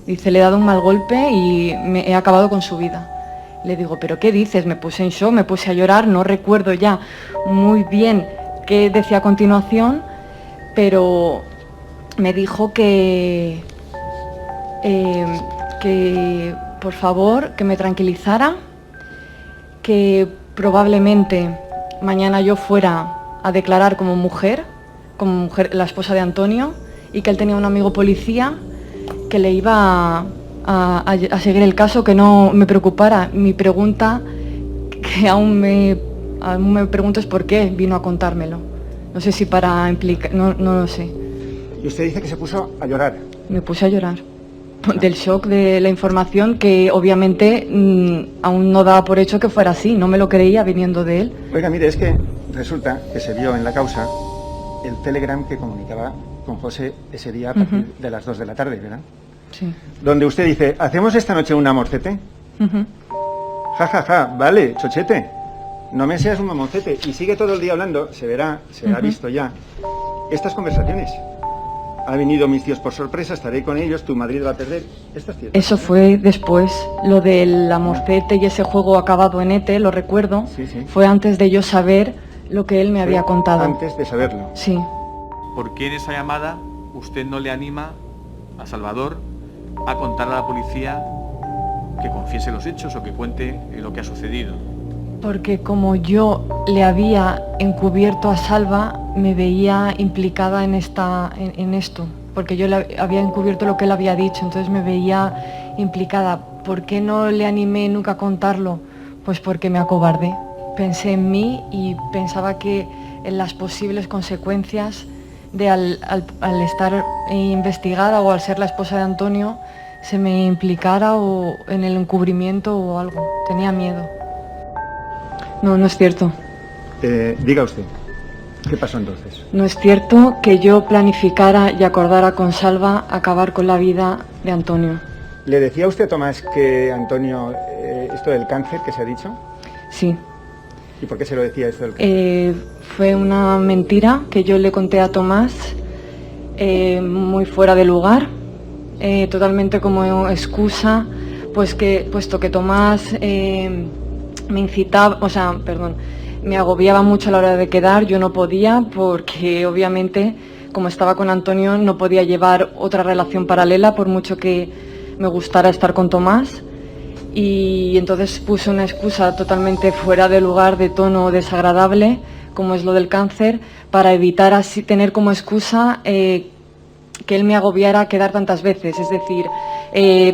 Dice, le he dado un mal golpe y he acabado con su vida. Le digo, ¿pero qué dices? Me puse en shock, me puse a llorar, no recuerdo ya muy bien qué decía a continuación, pero me dijo que por favor, que me tranquilizara, que probablemente mañana yo fuera a declarar como mujer, la esposa de Antonio, y que él tenía un amigo policía que le iba a seguir el caso, que no me preocupara. Mi pregunta, que aún me pregunto, es por qué vino a contármelo. No sé si para implicar, no lo sé. Y usted dice que se puso a llorar. Me puse a llorar del shock de la información, que obviamente aún no daba por hecho que fuera así, no me lo creía viniendo de él. Oiga, mire, es que resulta que se vio en la causa el telegram que comunicaba con José ese día a partir de las 2 de la tarde, ¿verdad? Sí. Donde usted dice, ¿hacemos esta noche un amorcete? Ja, ja, ja, vale, chochete, no me seas un mamoncete. Y sigue todo el día hablando, se ha visto ya estas conversaciones. Ha venido mis tíos por sorpresa, estaré con ellos, tu Madrid va a perder. ¿Esto es cierto? Eso fue después, lo del amorcete y ese juego acabado en ETE, lo recuerdo. Sí, sí. Fue antes de yo saber lo que él me había contado. Antes de saberlo. Sí. ¿Por qué en esa llamada usted no le anima a Salvador a contar a la policía que confiese los hechos o que cuente lo que ha sucedido? Porque como yo le había encubierto a Salva, me veía implicada en esto, porque yo le había encubierto lo que él había dicho, entonces me veía implicada. ¿Por qué no le animé nunca a contarlo? Pues porque me acobardé. Pensé en mí y pensaba que en las posibles consecuencias de al estar investigada o al ser la esposa de Antonio se me implicara o en el encubrimiento o algo. Tenía miedo. No, no es cierto. Diga usted, ¿qué pasó entonces? No es cierto que yo planificara y acordara con Salva acabar con la vida de Antonio. ¿Le decía usted, Tomás, que Antonio, esto del cáncer que se ha dicho? Sí. ¿Y por qué se lo decía esto del cáncer? Fue una mentira que yo le conté a Tomás, muy fuera de lugar, totalmente como excusa, puesto que Tomás me incitaba, me agobiaba mucho a la hora de quedar. Yo no podía, porque obviamente, como estaba con Antonio, no podía llevar otra relación paralela, por mucho que me gustara estar con Tomás. Y entonces puse una excusa totalmente fuera de lugar, de tono desagradable, como es lo del cáncer, para evitar así tener como excusa que él me agobiara a quedar tantas veces. Es decir,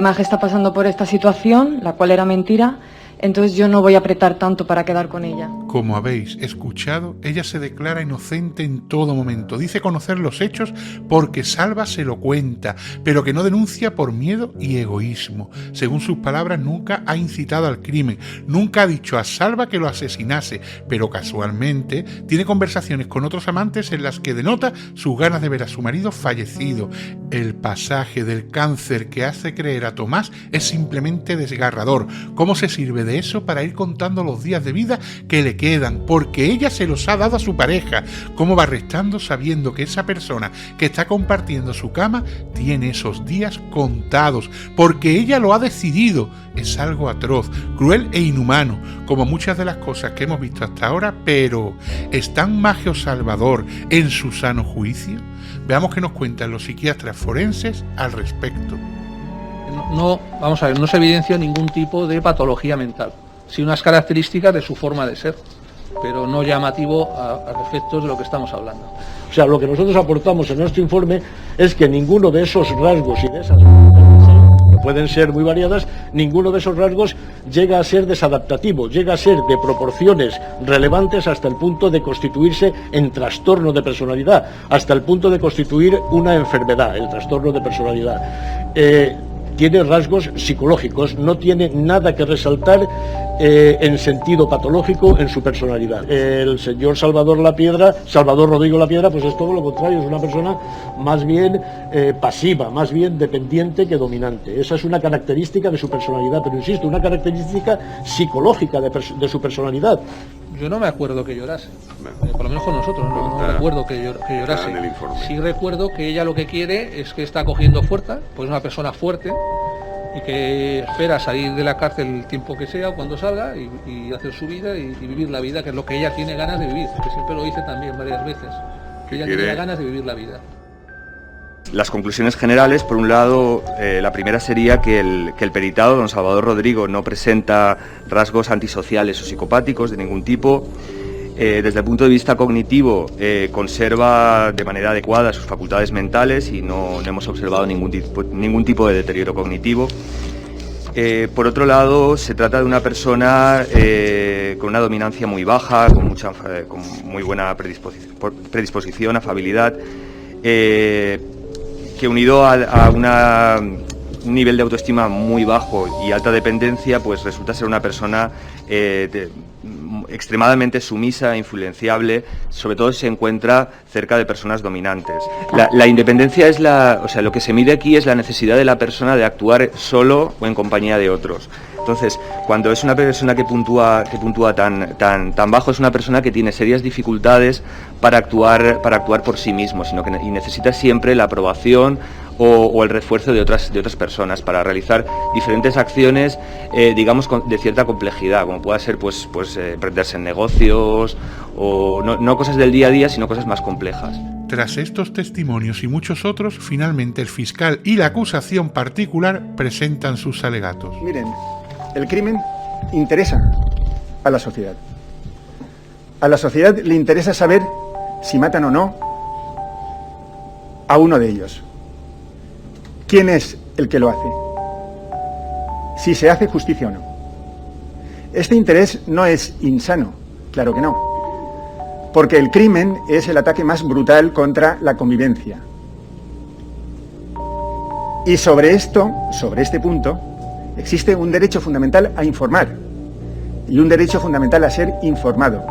Maje está pasando por esta situación, la cual era mentira, entonces yo no voy a apretar tanto para quedar con ella. Como habéis escuchado, ella se declara inocente en todo momento. Dice conocer los hechos porque Salva se lo cuenta, pero que no denuncia por miedo y egoísmo. Según sus palabras, nunca ha incitado al crimen, nunca ha dicho a Salva que lo asesinase, pero casualmente tiene conversaciones con otros amantes en las que denota sus ganas de ver a su marido fallecido. El pasaje del cáncer que hace creer a Tomás es simplemente desgarrador. ¿Cómo se sirve de eso para ir contando los días de vida que le quedan? Porque ella se los ha dado a su pareja. ¿Cómo va restando sabiendo que esa persona que está compartiendo su cama tiene esos días contados? Porque ella lo ha decidido. Es algo atroz, cruel e inhumano, como muchas de las cosas que hemos visto hasta ahora, pero ¿están Maje o Salvador en su sano juicio? Veamos qué nos cuentan los psiquiatras forenses al respecto. No, vamos a ver, no se evidencia ningún tipo de patología mental, sino unas características de su forma de ser. pero no llamativo a efectos de lo que estamos hablando. O sea, lo que nosotros aportamos en nuestro informe es que ninguno de esos rasgos y de esas que pueden ser muy variadas, ninguno de esos rasgos llega a ser desadaptativo, llega a ser de proporciones relevantes hasta el punto de constituirse en trastorno de personalidad, hasta el punto de constituir una enfermedad, el trastorno de personalidad. Tiene rasgos psicológicos, no tiene nada que resaltar en sentido patológico en su personalidad. El señor Salvador Rodrigo Lapiedra, pues es todo lo contrario, es una persona más bien pasiva, más bien dependiente que dominante. Esa es una característica de su personalidad, pero insisto, una característica psicológica de su personalidad. Yo no me acuerdo que llorase, por lo menos con nosotros, no recuerdo que llorase. Sí recuerdo que ella lo que quiere es que está cogiendo fuerza, pues es una persona fuerte y que espera salir de la cárcel el tiempo que sea o cuando salga y hacer su vida y vivir la vida, que es lo que ella tiene ganas de vivir, que siempre lo dice también varias veces, que ella tiene ganas de vivir la vida. Las conclusiones generales, por un lado, la primera sería que el peritado, don Salvador Rodrigo, no presenta rasgos antisociales o psicopáticos de ningún tipo. Desde el punto de vista cognitivo, conserva de manera adecuada sus facultades mentales y no hemos observado ningún tipo de deterioro cognitivo. Por otro lado, se trata de una persona con una dominancia muy baja, con muy buena predisposición, afabilidad, que unido a un nivel de autoestima muy bajo y alta dependencia, pues resulta ser una persona extremadamente sumisa, influenciable, sobre todo si se encuentra cerca de personas dominantes. La independencia es lo que se mide aquí es la necesidad de la persona de actuar solo o en compañía de otros. Entonces, cuando es una persona que puntúa tan bajo, es una persona que tiene serias dificultades para actuar por sí mismo, y necesita siempre la aprobación o el refuerzo de otras personas para realizar diferentes acciones, digamos, de cierta complejidad, como pueda ser emprenderse en negocios o no cosas del día a día, sino cosas más complejas. Tras estos testimonios y muchos otros, finalmente el fiscal y la acusación particular presentan sus alegatos. Miren, el crimen interesa a la sociedad. A la sociedad le interesa saber si matan o no a uno de ellos. ¿Quién es el que lo hace? Si se hace justicia o no. Este interés no es insano, claro que no. Porque el crimen es el ataque más brutal contra la convivencia. Y sobre este punto, existe un derecho fundamental a informar y un derecho fundamental a ser informado.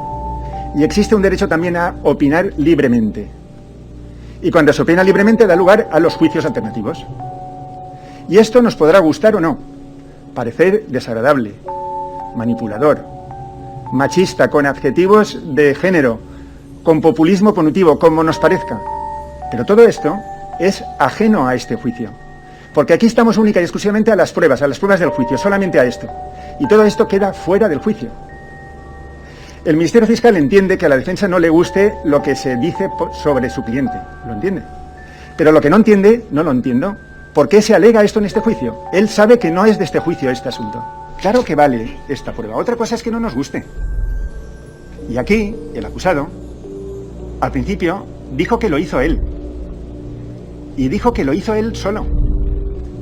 Y existe un derecho también a opinar libremente. Y cuando se opina libremente da lugar a los juicios alternativos. Y esto nos podrá gustar o no, parecer desagradable, manipulador, machista, con adjetivos de género, con populismo punitivo, como nos parezca. Pero todo esto es ajeno a este juicio. Porque aquí estamos única y exclusivamente a las pruebas del juicio, solamente a esto. Y todo esto queda fuera del juicio. El Ministerio Fiscal entiende que a la defensa no le guste lo que se dice sobre su cliente, lo entiende. Pero lo que no entiende, no lo entiendo, ¿por qué se alega esto en este juicio? Él sabe que no es de este juicio este asunto. Claro que vale esta prueba, otra cosa es que no nos guste. Y aquí, el acusado, al principio, dijo que lo hizo él. Y dijo que lo hizo él solo,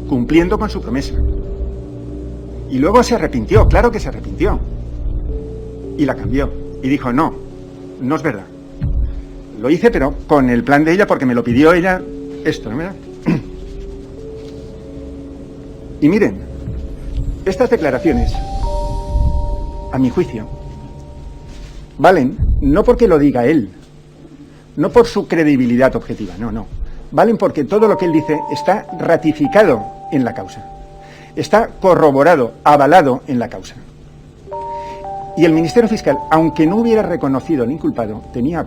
cumpliendo con su promesa. Y luego se arrepintió, claro que se arrepintió. Y la cambió. Y dijo, no es verdad. Lo hice, pero con el plan de ella, porque me lo pidió ella, esto, ¿no? Y miren, estas declaraciones, a mi juicio, valen no porque lo diga él, no por su credibilidad objetiva, no. Valen porque todo lo que él dice está ratificado en la causa. Está corroborado, avalado en la causa. Y el Ministerio Fiscal, aunque no hubiera reconocido al inculpado, tiene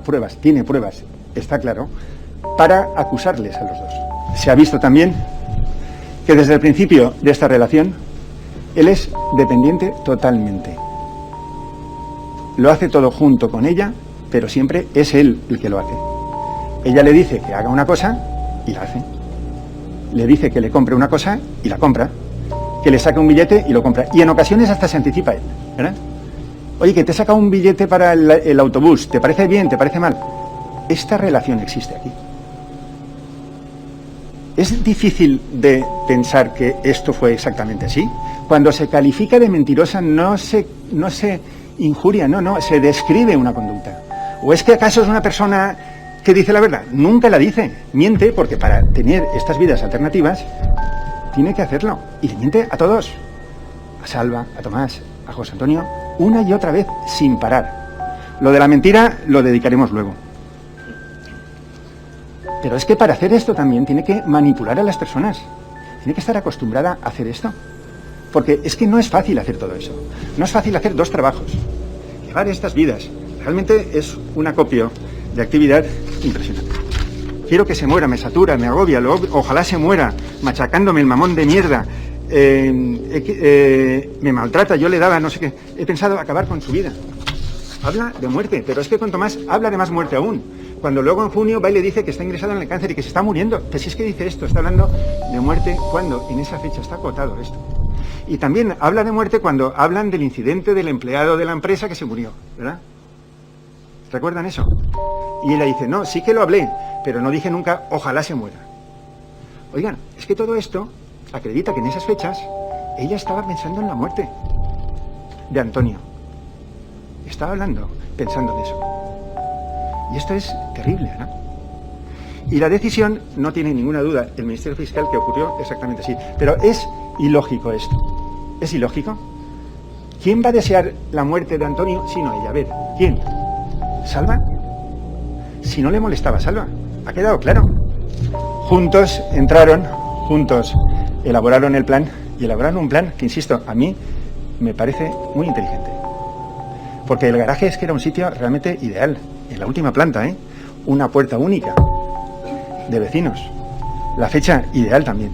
pruebas, está claro, para acusarles a los dos. Se ha visto también que desde el principio de esta relación, él es dependiente totalmente. Lo hace todo junto con ella, pero siempre es él el que lo hace. Ella le dice que haga una cosa y la hace. Le dice que le compre una cosa y la compra. Que le saque un billete y lo compra. Y en ocasiones hasta se anticipa él, ¿verdad? Oye, que te he sacado un billete para el autobús, ¿te parece bien? ¿Te parece mal? Esta relación existe aquí. Es difícil de pensar que esto fue exactamente así. Cuando se califica de mentirosa no se injuria, no, se describe una conducta. ¿O es que acaso es una persona que dice la verdad? Nunca la dice, miente, porque para tener estas vidas alternativas tiene que hacerlo. Y le miente a todos, a Salva, a Tomás, a José Antonio, una y otra vez, sin parar. Lo de la mentira lo dedicaremos luego. Pero es que para hacer esto también tiene que manipular a las personas. Tiene que estar acostumbrada a hacer esto. Porque es que no es fácil hacer todo eso. No es fácil hacer 2 trabajos. Llevar estas vidas. Realmente es un acopio de actividad impresionante. Quiero que se muera, me satura, me agobia, ojalá se muera, machacándome el mamón de mierda. Me maltrata, yo le daba no sé qué. He pensado acabar con su vida. Habla de muerte, pero es que cuanto más habla de más muerte aún. Cuando luego en junio va y le dice que está ingresado en el cáncer y que se está muriendo. Pues si es que dice esto, está hablando de muerte cuando en esa fecha está acotado esto. Y también habla de muerte cuando hablan del incidente del empleado de la empresa que se murió, ¿verdad? ¿Recuerdan eso? Y ella dice, no, sí que lo hablé, pero no dije nunca, ojalá se muera. Oigan, es que todo esto acredita que en esas fechas ella estaba pensando en la muerte de Antonio. Estaba hablando, pensando en eso. Y esto es terrible, ¿no? Y la decisión, no tiene ninguna duda el Ministerio Fiscal que ocurrió exactamente así. Pero es ilógico esto. ¿Es ilógico? ¿Quién va a desear la muerte de Antonio sino ella? A ver, ¿quién? ¿Salva? Si no le molestaba Salva. ¿Ha quedado claro? Juntos entraron, juntos elaboraron el plan, y elaboraron un plan que, insisto, a mí me parece muy inteligente. Porque el garaje es que era un sitio realmente ideal. En la última planta, una puerta única de vecinos. La fecha ideal también.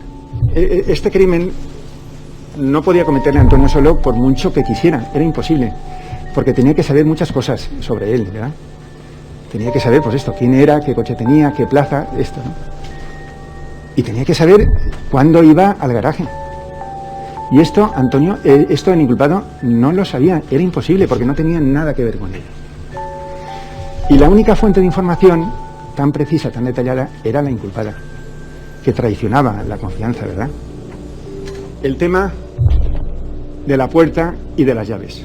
Este crimen no podía cometerle a Antonio solo por mucho que quisiera, era imposible, porque tenía que saber muchas cosas sobre él, ¿verdad? Tenía que saber, pues esto, quién era, qué coche tenía, qué plaza, esto, ¿no? Y tenía que saber cuándo iba al garaje. Y esto, Antonio, esto el inculpado no lo sabía, era imposible, porque no tenía nada que ver con él. Y la única fuente de información tan precisa, tan detallada, era la inculpada, que traicionaba la confianza, ¿verdad? El tema de la puerta y de las llaves.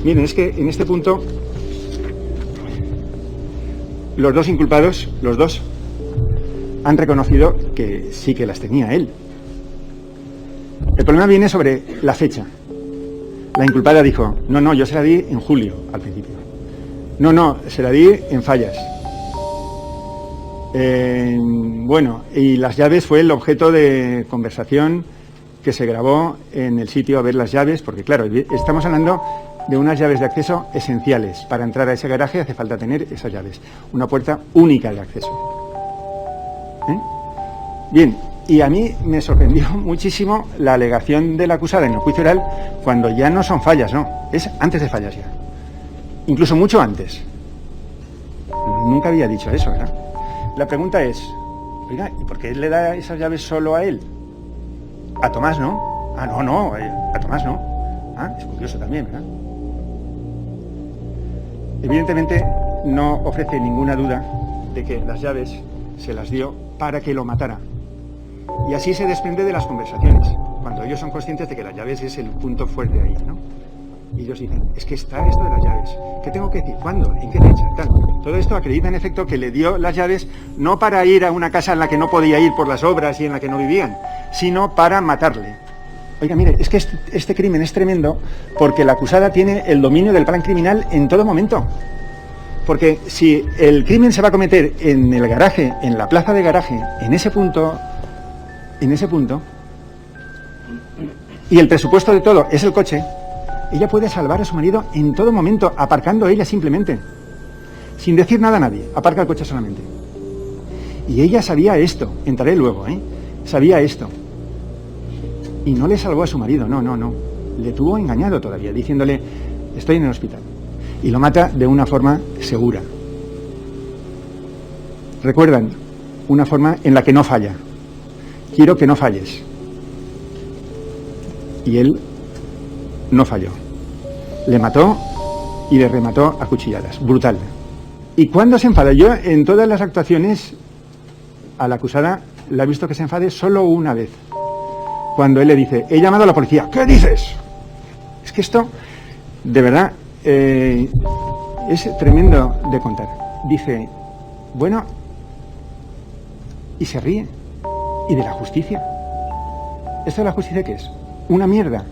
Miren, es que en este punto los 2 inculpados, los 2, han reconocido que sí que las tenía él. El problema viene sobre la fecha. La inculpada dijo, no, yo se la di en julio, al principio. No, se la di en Fallas. Bueno, y las llaves fue el objeto de conversación que se grabó en el sitio a ver las llaves, porque claro, estamos hablando de unas llaves de acceso esenciales. Para entrar a ese garaje hace falta tener esas llaves. Una puerta única de acceso. Bien, y a mí me sorprendió muchísimo la alegación de la acusada en el juicio oral cuando ya no son Fallas, no, es antes de Fallas ya. Incluso mucho antes. Nunca había dicho eso, ¿verdad? La pregunta es, oiga, ¿y por qué le da esas llaves solo a él? A Tomás no. Ah, no, a Tomás no. Ah, es curioso también, ¿verdad? Evidentemente no ofrece ninguna duda de que las llaves se las dio para que lo matara. Y así se desprende de las conversaciones, cuando ellos son conscientes de que las llaves es el punto fuerte ahí, ¿no? Y ellos dicen, es que está esto de las llaves. ¿Qué tengo que decir? ¿Cuándo? ¿En qué fecha? Tal. Todo esto acredita en efecto que le dio las llaves no para ir a una casa en la que no podía ir por las obras y en la que no vivían, sino para matarle. Oiga, mire, es que este crimen es tremendo porque la acusada tiene el dominio del plan criminal en todo momento. Porque si el crimen se va a cometer en el garaje, en la plaza de garaje, en ese punto, y el presupuesto de todo es el coche, ella puede salvar a su marido en todo momento, aparcando ella simplemente, sin decir nada a nadie, aparca el coche solamente. Y ella sabía esto, entraré luego, sabía esto. Y no le salvó a su marido, no. Le tuvo engañado todavía, diciéndole, estoy en el hospital. Y lo mata de una forma segura. Recuerdan, una forma en la que no falla. Quiero que no falles. Y él no falló. Le mató y le remató a cuchilladas. Brutal. ¿Y cuándo se enfada? Yo en todas las actuaciones a la acusada la he visto que se enfade solo una vez. Cuando él le dice, he llamado a la policía. ¿Qué dices? Es que esto, de verdad, es tremendo de contar. Dice, bueno, y se ríe. ¿Y de la justicia? ¿Esto de la justicia qué es? Una mierda.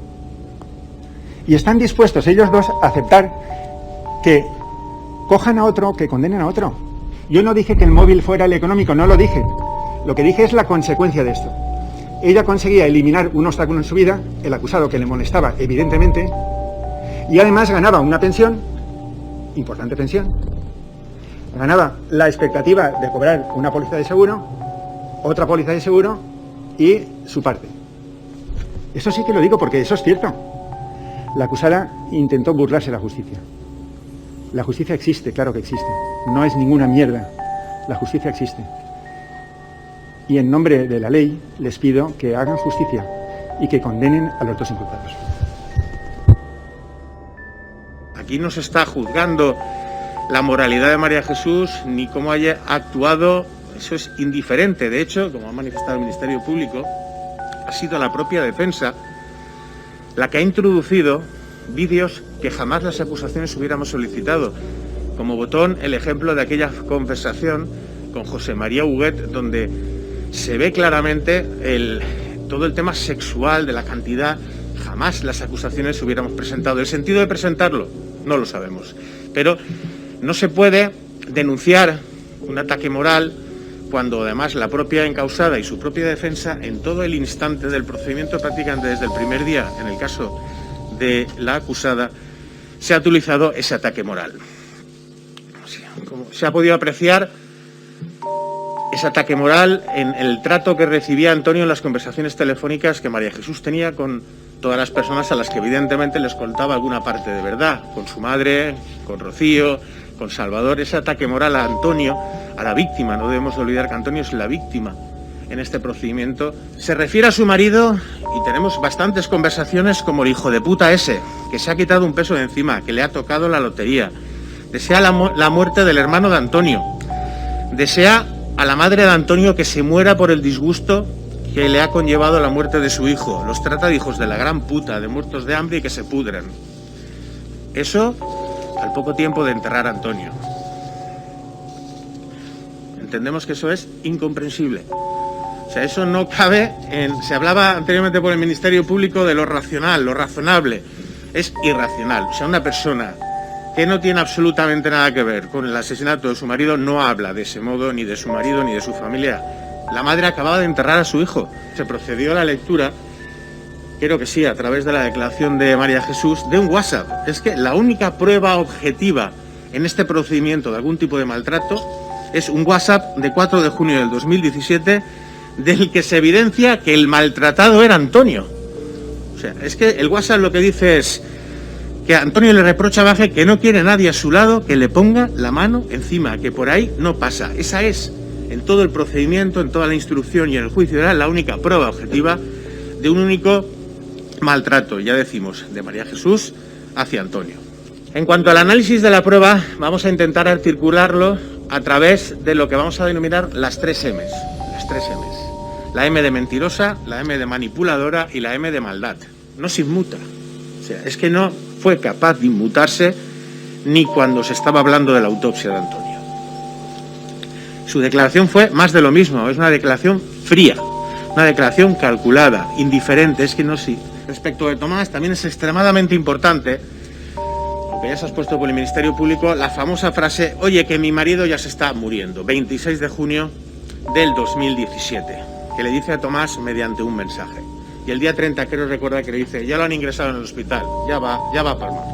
Y están dispuestos ellos dos a aceptar que cojan a otro, que condenen a otro. Yo no dije que el móvil fuera el económico, no lo dije. Lo que dije es la consecuencia de esto. Ella conseguía eliminar un obstáculo en su vida, el acusado que le molestaba, evidentemente, y además ganaba una pensión, importante pensión, ganaba la expectativa de cobrar una póliza de seguro, otra póliza de seguro y su parte. Eso sí que lo digo porque eso es cierto. La acusada intentó burlarse de la justicia. La justicia existe, claro que existe. No es ninguna mierda. La justicia existe. Y en nombre de la ley les pido que hagan justicia y que condenen a los dos inculpados. Aquí no se está juzgando la moralidad de María Jesús ni cómo haya actuado, eso es indiferente. De hecho, como ha manifestado el Ministerio Público, ha sido la propia defensa la que ha introducido vídeos que jamás las acusaciones hubiéramos solicitado. Como botón, el ejemplo de aquella conversación con José María Huguet, donde se ve claramente todo el tema sexual de la cantidad. Jamás las acusaciones hubiéramos presentado. El sentido de presentarlo no lo sabemos. Pero no se puede denunciar un ataque moral cuando además la propia encausada y su propia defensa en todo el instante del procedimiento, prácticamente desde el primer día, en el caso de la acusada, se ha utilizado ese ataque moral. Como se ha podido apreciar ese ataque moral en el trato que recibía Antonio en las conversaciones telefónicas que María Jesús tenía con todas las personas a las que evidentemente les contaba alguna parte de verdad, con su madre, con Rocío, con Salvador. Ese ataque moral a Antonio, a la víctima, no debemos olvidar que Antonio es la víctima en este procedimiento, se refiere a su marido y tenemos bastantes conversaciones como el hijo de puta ese, que se ha quitado un peso de encima, que le ha tocado la lotería, desea la muerte del hermano de Antonio, desea a la madre de Antonio que se muera por el disgusto que le ha conllevado la muerte de su hijo, los trata de hijos de la gran puta, de muertos de hambre y que se pudran. Eso al poco tiempo de enterrar a Antonio. Entendemos que eso es incomprensible. O sea, eso no cabe en... Se hablaba anteriormente por el Ministerio Público de lo racional, lo razonable. Es irracional. O sea, una persona que no tiene absolutamente nada que ver con el asesinato de su marido no habla de ese modo ni de su marido ni de su familia. La madre acababa de enterrar a su hijo. Se procedió a la lectura, creo que sí, a través de la declaración de María Jesús, de un WhatsApp. Es que la única prueba objetiva en este procedimiento de algún tipo de maltrato es un WhatsApp de 4 de junio del 2017 del que se evidencia que el maltratado era Antonio. O sea, es que el WhatsApp lo que dice es que Antonio le reprocha a Baje que no quiere nadie a su lado que le ponga la mano encima, que por ahí no pasa. Esa es, en todo el procedimiento, en toda la instrucción y en el juicio oral, la única prueba objetiva de un único maltrato, ya decimos, de María Jesús hacia Antonio. En cuanto al análisis de la prueba, vamos a intentar articularlo a través de lo que vamos a denominar las 3 M's. Las 3 M's. La M de mentirosa, la M de manipuladora y la M de maldad. No se inmuta. O sea, es que no fue capaz de inmutarse ni cuando se estaba hablando de la autopsia de Antonio. Su declaración fue más de lo mismo. Es una declaración fría, una declaración calculada, indiferente. Es que no sí. Respecto de Tomás, también es extremadamente importante, aunque ya se ha expuesto por el Ministerio Público, la famosa frase, oye, que mi marido ya se está muriendo, 26 de junio del 2017, que le dice a Tomás mediante un mensaje. Y el día 30, creo recordar que le dice, ya lo han ingresado en el hospital, ya va a palmar.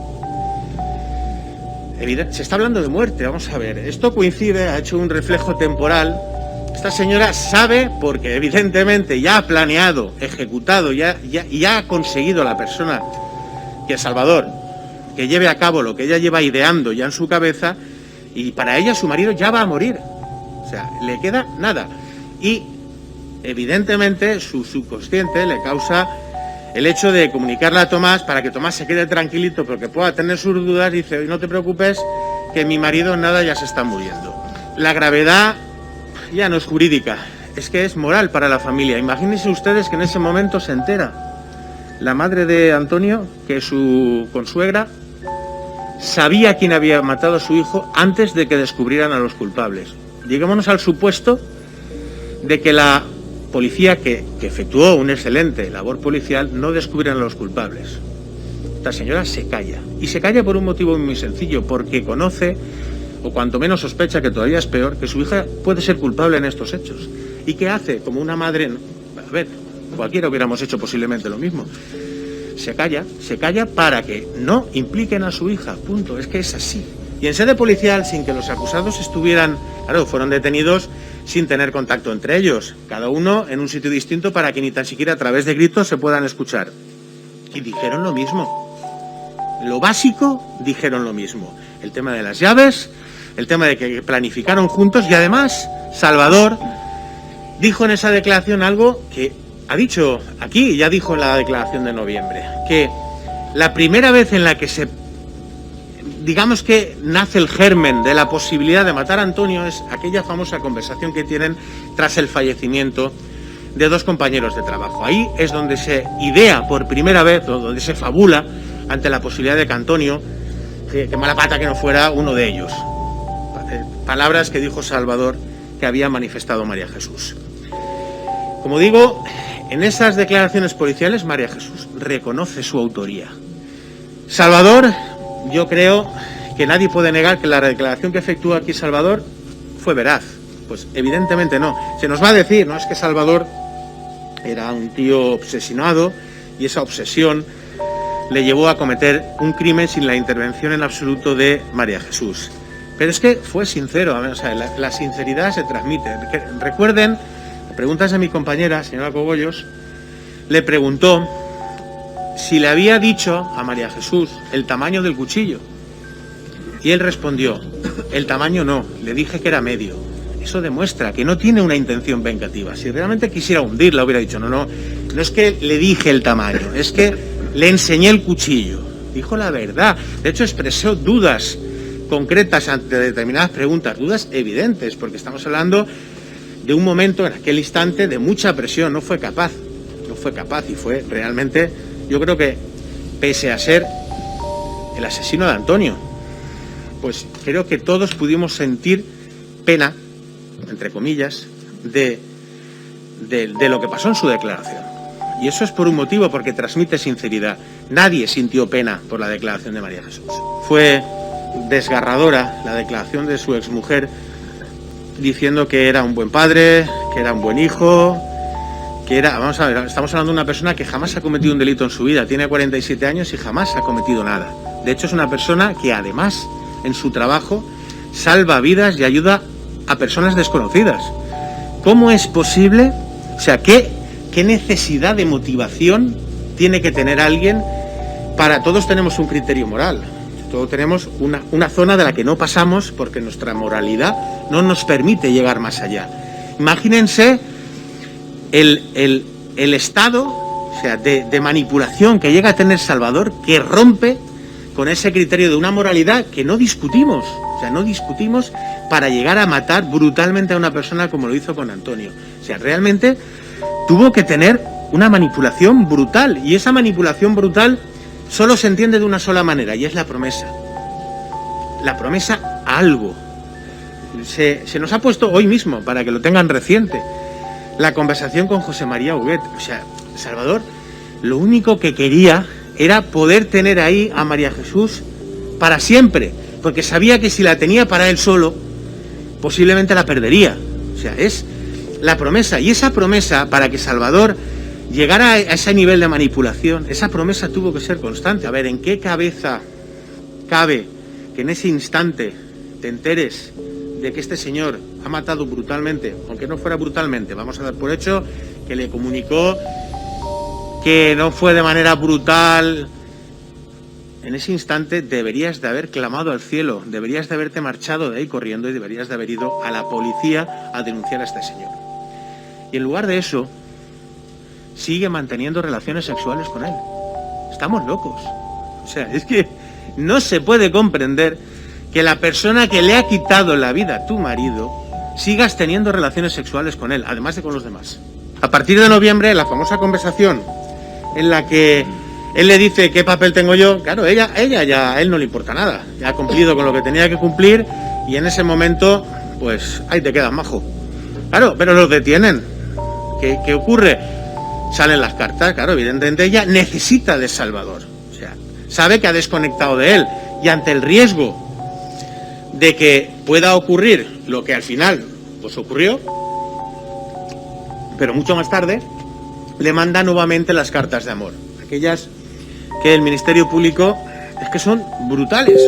Se está hablando de muerte, vamos a ver. Esto coincide, ha hecho un reflejo temporal. Esta señora sabe, porque evidentemente ya ha planeado, ejecutado, y ya ha conseguido la persona, que es Salvador, que lleve a cabo lo que ella lleva ideando ya en su cabeza, y para ella su marido ya va a morir. O sea, le queda nada. Y evidentemente su subconsciente le causa el hecho de comunicarle a Tomás para que Tomás se quede tranquilito porque pueda tener sus dudas, dice, no te preocupes, que mi marido nada ya se está muriendo. La gravedad ya no es jurídica, es que es moral para la familia. Imagínense ustedes que en ese momento se entera la madre de Antonio que su consuegra sabía quién había matado a su hijo antes de que descubrieran a los culpables. Lleguémonos al supuesto de que la policía que efectuó una excelente labor policial no descubrieran a los culpables. Esta señora se calla, y se calla por un motivo muy sencillo, porque conoce, o cuanto menos sospecha, que todavía es peor, que su hija puede ser culpable en estos hechos. ¿Y qué hace? Como una madre, a ver, cualquiera hubiéramos hecho posiblemente lo mismo. Se calla para que no impliquen a su hija, punto, es que es así. Y en sede policial, sin que los acusados estuvieran, claro, fueron detenidos sin tener contacto entre ellos, cada uno en un sitio distinto para que ni tan siquiera a través de gritos se puedan escuchar. Y dijeron lo mismo. Lo básico, dijeron lo mismo. El tema de las llaves, el tema de que planificaron juntos y además Salvador dijo en esa declaración algo que ha dicho aquí y ya dijo en la declaración de noviembre, que la primera vez en la que digamos que nace el germen de la posibilidad de matar a Antonio es aquella famosa conversación que tienen tras el fallecimiento de dos compañeros de trabajo. Ahí es donde se idea por primera vez, o donde se fabula ante la posibilidad de que Antonio, que mala pata que no fuera uno de ellos. Palabras que dijo Salvador que había manifestado María Jesús. Como digo, en esas declaraciones policiales María Jesús reconoce su autoría. Salvador, yo creo que nadie puede negar que la declaración que efectúa aquí Salvador fue veraz. Pues evidentemente no. Se nos va a decir, no es que Salvador era un tío obsesionado y esa obsesión le llevó a cometer un crimen sin la intervención en absoluto de María Jesús. Pero es que fue sincero, o sea, la sinceridad se transmite. Recuerden, preguntas de mi compañera, señora Cogollos, le preguntó si le había dicho a María Jesús el tamaño del cuchillo. Y él respondió, el tamaño no, le dije que era medio. Eso demuestra que no tiene una intención vengativa. Si realmente quisiera hundirla, hubiera dicho, no es que le dije el tamaño, es que le enseñé el cuchillo. Dijo la verdad. De hecho, expresó dudas concretas ante determinadas preguntas, dudas evidentes, porque estamos hablando de un momento en aquel instante de mucha presión. No fue capaz y fue realmente, yo creo que pese a ser el asesino de Antonio, pues creo que todos pudimos sentir pena, entre comillas, de lo que pasó en su declaración. Y eso es por un motivo, porque transmite sinceridad. Nadie sintió pena por la declaración de María Jesús. Fue desgarradora la declaración de su exmujer diciendo que era un buen padre, que era un buen hijo, que era, vamos a ver, estamos hablando de una persona que jamás ha cometido un delito en su vida, tiene 47 años y jamás ha cometido nada. De hecho, es una persona que además en su trabajo salva vidas y ayuda a personas desconocidas. ¿Cómo es posible? O sea, ¿qué necesidad de motivación tiene que tener alguien para... Todos tenemos un criterio moral, todos tenemos una zona de la que no pasamos porque nuestra moralidad no nos permite llegar más allá. Imagínense el estado, o sea, de manipulación que llega a tener Salvador, que rompe con ese criterio de una moralidad que no discutimos. O sea, no discutimos para llegar a matar brutalmente a una persona como lo hizo con Antonio. O sea, realmente tuvo que tener una manipulación brutal. Y esa manipulación brutal solo se entiende de una sola manera, y es la promesa. La promesa a algo. Se nos ha puesto hoy mismo, para que lo tengan reciente, la conversación con José María Huguet. O sea, Salvador lo único que quería era poder tener ahí a María Jesús para siempre, porque sabía que si la tenía para él solo, posiblemente la perdería. O sea, es la promesa. Y esa promesa, para que Salvador llegara a ese nivel de manipulación, esa promesa tuvo que ser constante. A ver, ¿en qué cabeza cabe que en ese instante te enteres de que este señor ha matado brutalmente, aunque no fuera brutalmente, vamos a dar por hecho que le comunicó que no fue de manera brutal? En ese instante deberías de haber clamado al cielo, deberías de haberte marchado de ahí corriendo y deberías de haber ido a la policía a denunciar a este señor. Y en lugar de eso, sigue manteniendo relaciones sexuales con él. Estamos locos. O sea, es que no se puede comprender que la persona que le ha quitado la vida a tu marido sigas teniendo relaciones sexuales con él, además de con los demás. A partir de noviembre, la famosa conversación en la que él le dice qué papel tengo yo, claro, ella ya, a él no le importa nada, ya ha cumplido con lo que tenía que cumplir y en ese momento, pues, ahí te quedas, majo. Claro, pero los detienen. ¿Qué ocurre? Salen las cartas, claro, evidentemente ella necesita de Salvador. O sea, sabe que ha desconectado de él y ante el riesgo de que pueda ocurrir lo que al final pues ocurrió, pero mucho más tarde, le manda nuevamente las cartas de amor. Aquellas que el Ministerio Público es que son brutales.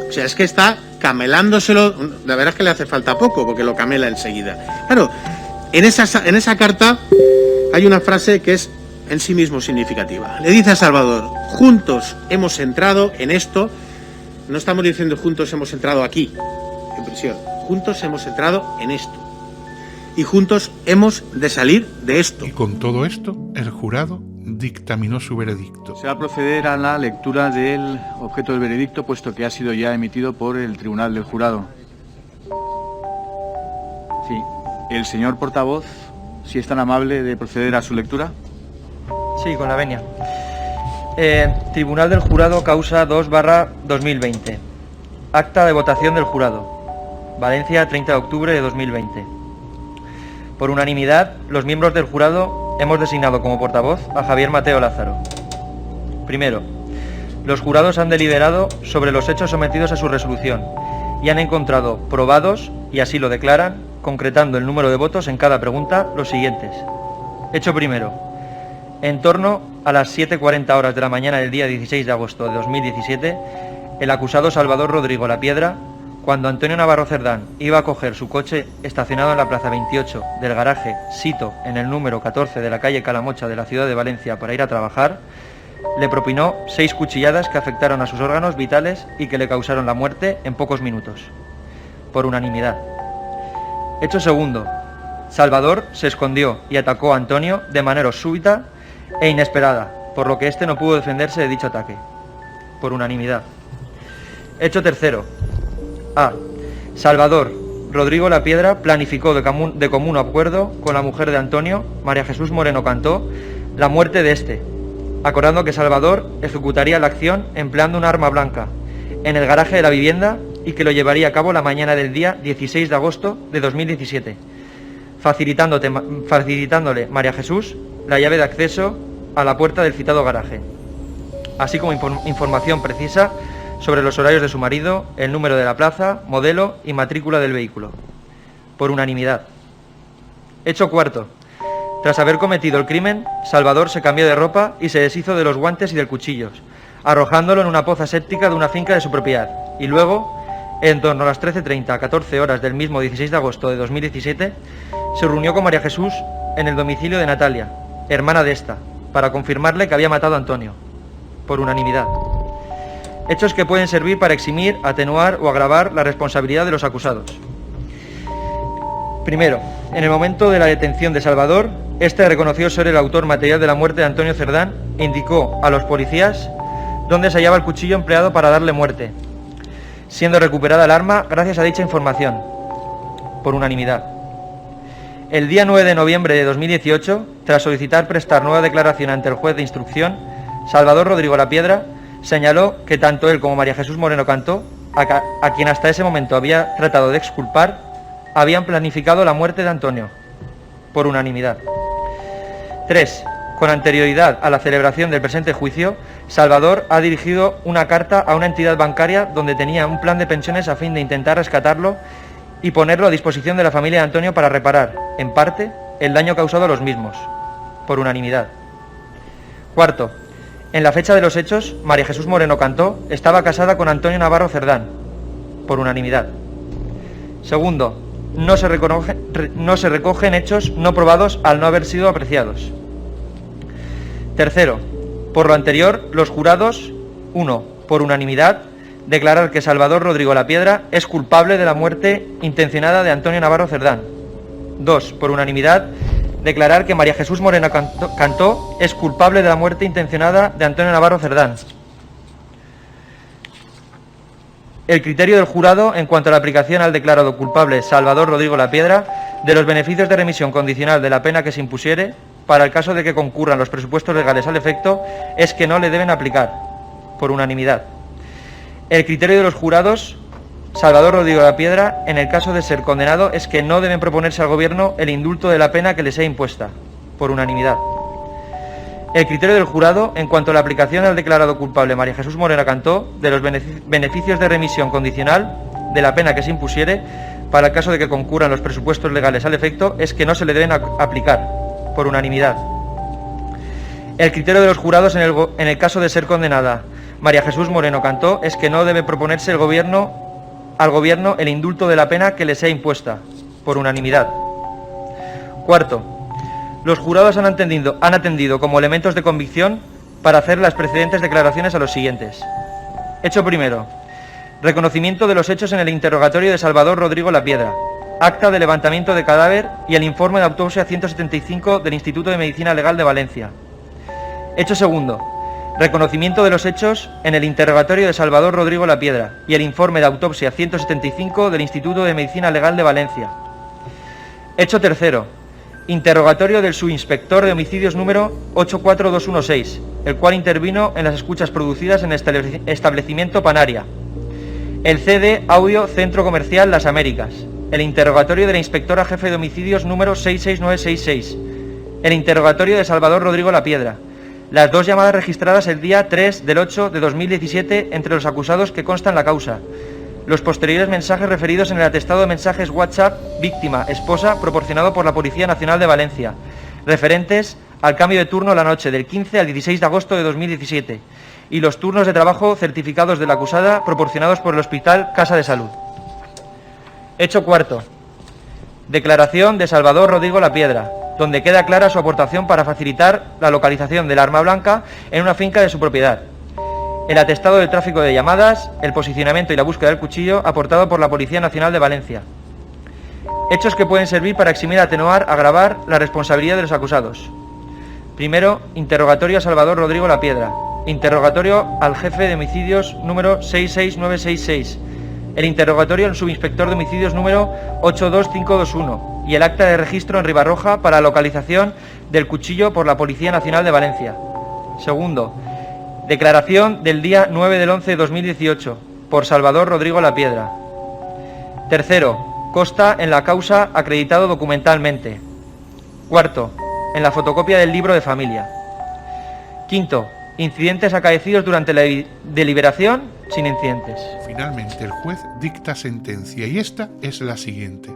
O sea, es que está camelándoselo, la verdad es que le hace falta poco porque lo camela enseguida. Claro, en esa carta hay una frase que es en sí mismo significativa. Le dice a Salvador, juntos hemos entrado en esto, no estamos diciendo juntos hemos entrado aquí, en prisión, juntos hemos entrado en esto. Y juntos hemos de salir de esto. Y con todo esto, el jurado dictaminó su veredicto. Se va a proceder a la lectura del objeto del veredicto, puesto que ha sido ya emitido por el Tribunal del Jurado. Sí, el señor portavoz, si es tan amable de proceder a su lectura. Sí, con la venia. Tribunal del Jurado, causa 2/2020. Acta de votación del jurado. Valencia, 30 de octubre de 2020. Por unanimidad, los miembros del jurado hemos designado como portavoz a Javier Mateo Lázaro. Primero, los jurados han deliberado sobre los hechos sometidos a su resolución y han encontrado probados, y así lo declaran, concretando el número de votos en cada pregunta, los siguientes. Hecho primero. En torno a las 7:40 horas de la mañana del día 16 de agosto de 2017, el acusado Salvador Rodrigo Lapiedra, cuando Antonio Navarro Cerdán iba a coger su coche estacionado en la plaza 28 del garaje Sito en el número 14 de la calle Calamocha de la ciudad de Valencia para ir a trabajar, le propinó 6 cuchilladas que afectaron a sus órganos vitales y que le causaron la muerte en pocos minutos. Por unanimidad. Hecho segundo. Salvador se escondió y atacó a Antonio de manera súbita e inesperada, por lo que éste no pudo defenderse de dicho ataque. Por unanimidad. Hecho tercero. A. Salvador Rodrigo Lapiedra planificó de común acuerdo con la mujer de Antonio, María Jesús Moreno Cantó, la muerte de este, acordando que Salvador ejecutaría la acción empleando un arma blanca en el garaje de la vivienda y que lo llevaría a cabo la mañana del día 16 de agosto de 2017, facilitándole María Jesús la llave de acceso a la puerta del citado garaje, así como información precisa sobre los horarios de su marido, el número de la plaza, modelo y matrícula del vehículo. Por unanimidad. Hecho cuarto. Tras haber cometido el crimen, Salvador se cambió de ropa y se deshizo de los guantes y del cuchillo, arrojándolo en una poza séptica de una finca de su propiedad, y luego, en torno a las 13:30 a 14 horas del mismo 16 de agosto de 2017, se reunió con María Jesús en el domicilio de Natalia, hermana de esta, para confirmarle que había matado a Antonio. Por unanimidad. Hechos que pueden servir para eximir, atenuar o agravar la responsabilidad de los acusados. Primero, en el momento de la detención de Salvador, este reconoció ser el autor material de la muerte de Antonio Cerdán e indicó a los policías dónde se hallaba el cuchillo empleado para darle muerte, siendo recuperada el arma gracias a dicha información. Por unanimidad. El día 9 de noviembre de 2018, tras solicitar prestar nueva declaración ante el juez de instrucción, Salvador Rodrigo Lapiedra señaló que tanto él como María Jesús Moreno Cantó, a quien hasta ese momento había tratado de exculpar, habían planificado la muerte de Antonio. Por unanimidad. 3. Con anterioridad a la celebración del presente juicio, Salvador ha dirigido una carta a una entidad bancaria donde tenía un plan de pensiones a fin de intentar rescatarlo y ponerlo a disposición de la familia de Antonio para reparar, en parte, el daño causado a los mismos. Por unanimidad. Cuarto. En la fecha de los hechos, María Jesús Moreno Cantó estaba casada con Antonio Navarro Cerdán. Por unanimidad. Segundo. No se recogen hechos no probados al no haber sido apreciados. Tercero. Por lo anterior, los jurados, 1. Por unanimidad, declarar que Salvador Rodrigo Lapiedra es culpable de la muerte intencionada de Antonio Navarro Cerdán. 2. Por unanimidad, declarar que María Jesús Moreno Cantó es culpable de la muerte intencionada de Antonio Navarro Cerdán. El criterio del jurado en cuanto a la aplicación al declarado culpable Salvador Rodrigo Lapiedra de los beneficios de remisión condicional de la pena que se impusiere para el caso de que concurran los presupuestos legales al efecto es que no le deben aplicar, por unanimidad. El criterio de los jurados Salvador Rodrigo Lapiedra, en el caso de ser condenado, es que no deben proponerse al Gobierno el indulto de la pena que les sea impuesta, por unanimidad. El criterio del jurado, en cuanto a la aplicación al declarado culpable María Jesús Moreno Cantó, de los beneficios de remisión condicional de la pena que se impusiere, para el caso de que concurran los presupuestos legales al efecto, es que no se le deben aplicar, por unanimidad. El criterio de los jurados, en el caso de ser condenada María Jesús Moreno Cantó, es que no debe proponerse al Gobierno el indulto de la pena que le sea impuesta, por unanimidad. Cuarto, los jurados han atendido como elementos de convicción para hacer las precedentes declaraciones a los siguientes. Hecho primero, reconocimiento de los hechos en el interrogatorio de Salvador Rodrigo Lapiedra, acta de levantamiento de cadáver y el informe de autopsia 175 del Instituto de Medicina Legal de Valencia. Hecho segundo, reconocimiento de los hechos en el interrogatorio de Salvador Rodrigo Lapiedra y el informe de autopsia 175 del Instituto de Medicina Legal de Valencia. Hecho tercero, interrogatorio del subinspector de homicidios número 84216, el cual intervino en las escuchas producidas en el establecimiento Panaria. El CD Audio Centro Comercial Las Américas. El interrogatorio de la inspectora jefe de homicidios número 66966. El interrogatorio de Salvador Rodrigo Lapiedra. Las dos llamadas registradas el día 3 del 8 de 2017 entre los acusados que constan la causa. Los posteriores mensajes referidos en el atestado de mensajes WhatsApp víctima-esposa proporcionado por la Policía Nacional de Valencia, referentes al cambio de turno la noche del 15 al 16 de agosto de 2017, y los turnos de trabajo certificados de la acusada proporcionados por el Hospital Casa de Salud. Hecho cuarto. Declaración de Salvador Rodrigo Lapiedra, donde queda clara su aportación para facilitar la localización del arma blanca en una finca de su propiedad. El atestado del tráfico de llamadas, el posicionamiento y la búsqueda del cuchillo aportado por la Policía Nacional de Valencia. Hechos que pueden servir para eximir, atenuar, agravar la responsabilidad de los acusados. Primero, interrogatorio a Salvador Rodrigo Lapiedra. Interrogatorio al jefe de homicidios número 66966. El interrogatorio al subinspector de homicidios número 82521 y el acta de registro en Ribarroja para localización del cuchillo por la Policía Nacional de Valencia. Segundo, declaración del día 9 del 11 de 2018 por Salvador Rodrigo Lapiedra. Tercero, consta en la causa acreditado documentalmente. Cuarto, en la fotocopia del libro de familia. Quinto, incidentes acaecidos durante la deliberación sin incidentes. Finalmente el juez dicta sentencia y esta es la siguiente.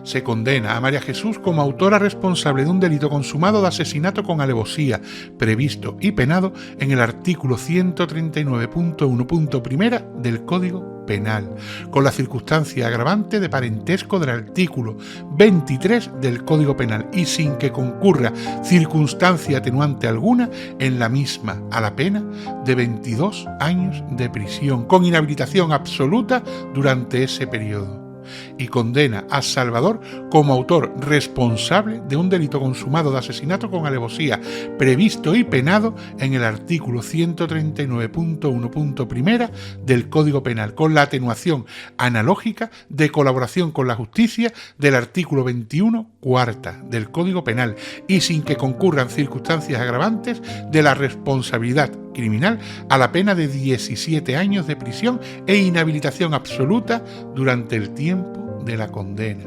Se condena a María Jesús como autora responsable de un delito consumado de asesinato con alevosía, previsto y penado en el artículo 139.1.1 del Código Penal, con la circunstancia agravante de parentesco del artículo 23 del Código Penal y sin que concurra circunstancia atenuante alguna en la misma, a la pena de 22 años de prisión, con inhabilitación absoluta durante ese periodo. Y condena a Salvador como autor responsable de un delito consumado de asesinato con alevosía, previsto y penado en el artículo 139.1.1 del Código Penal, con la atenuación analógica de colaboración con la justicia del artículo 21, cuarta del Código Penal, y sin que concurran circunstancias agravantes de la responsabilidad criminal a la pena de 17 años de prisión e inhabilitación absoluta durante el tiempo de la condena.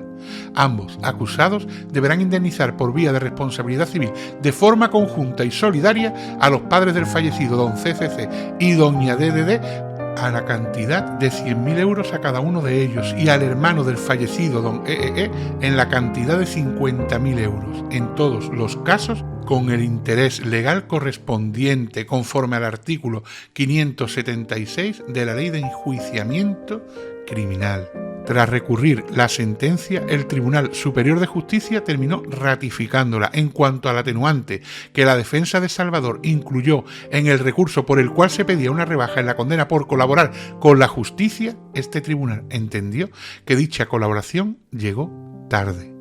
Ambos acusados deberán indemnizar por vía de responsabilidad civil de forma conjunta y solidaria a los padres del fallecido don CCC y doña DDD a la cantidad de 100.000 euros a cada uno de ellos y al hermano del fallecido don EEE en la cantidad de 50.000 euros, en todos los casos con el interés legal correspondiente conforme al artículo 576 de la Ley de Enjuiciamiento Criminal. Tras recurrir la sentencia, el Tribunal Superior de Justicia terminó ratificándola en cuanto al atenuante que la defensa de Salvador incluyó en el recurso por el cual se pedía una rebaja en la condena por colaborar con la justicia. Este tribunal entendió que dicha colaboración llegó tarde.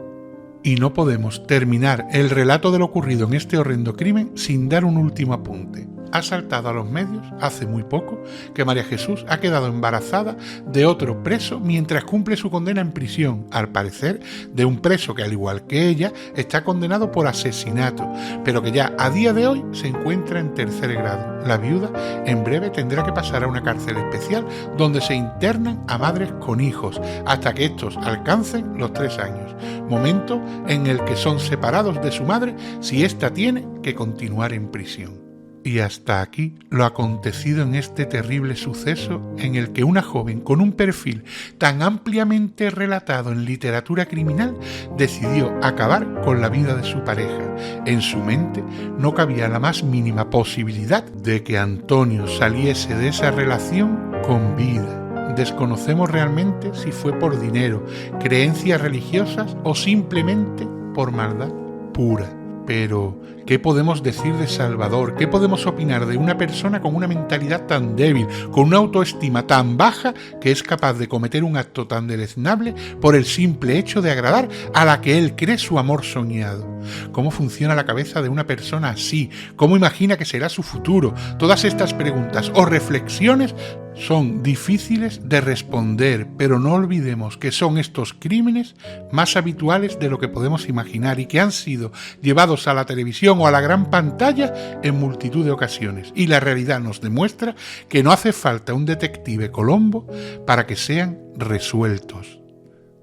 Y no podemos terminar el relato de lo ocurrido en este horrendo crimen sin dar un último apunte. Ha saltado a los medios hace muy poco que María Jesús ha quedado embarazada de otro preso mientras cumple su condena en prisión, al parecer de un preso que, al igual que ella, está condenado por asesinato, pero que ya a día de hoy se encuentra en tercer grado. La viuda en breve tendrá que pasar a una cárcel especial donde se internan a madres con hijos hasta que estos alcancen los 3 años, momento en el que son separados de su madre si ésta tiene que continuar en prisión. Y hasta aquí lo acontecido en este terrible suceso en el que una joven con un perfil tan ampliamente relatado en literatura criminal decidió acabar con la vida de su pareja. En su mente no cabía la más mínima posibilidad de que Antonio saliese de esa relación con vida. Desconocemos realmente si fue por dinero, creencias religiosas o simplemente por maldad pura. Pero, ¿qué podemos decir de Salvador? ¿Qué podemos opinar de una persona con una mentalidad tan débil, con una autoestima tan baja, que es capaz de cometer un acto tan deleznable por el simple hecho de agradar a la que él cree su amor soñado? ¿Cómo funciona la cabeza de una persona así? ¿Cómo imagina que será su futuro? Todas estas preguntas o reflexiones son difíciles de responder, pero no olvidemos que son estos crímenes más habituales de lo que podemos imaginar y que han sido llevados a la televisión o a la gran pantalla en multitud de ocasiones. Y la realidad nos demuestra que no hace falta un detective Colombo para que sean resueltos.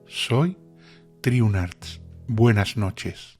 Soy Triunarts. Buenas noches.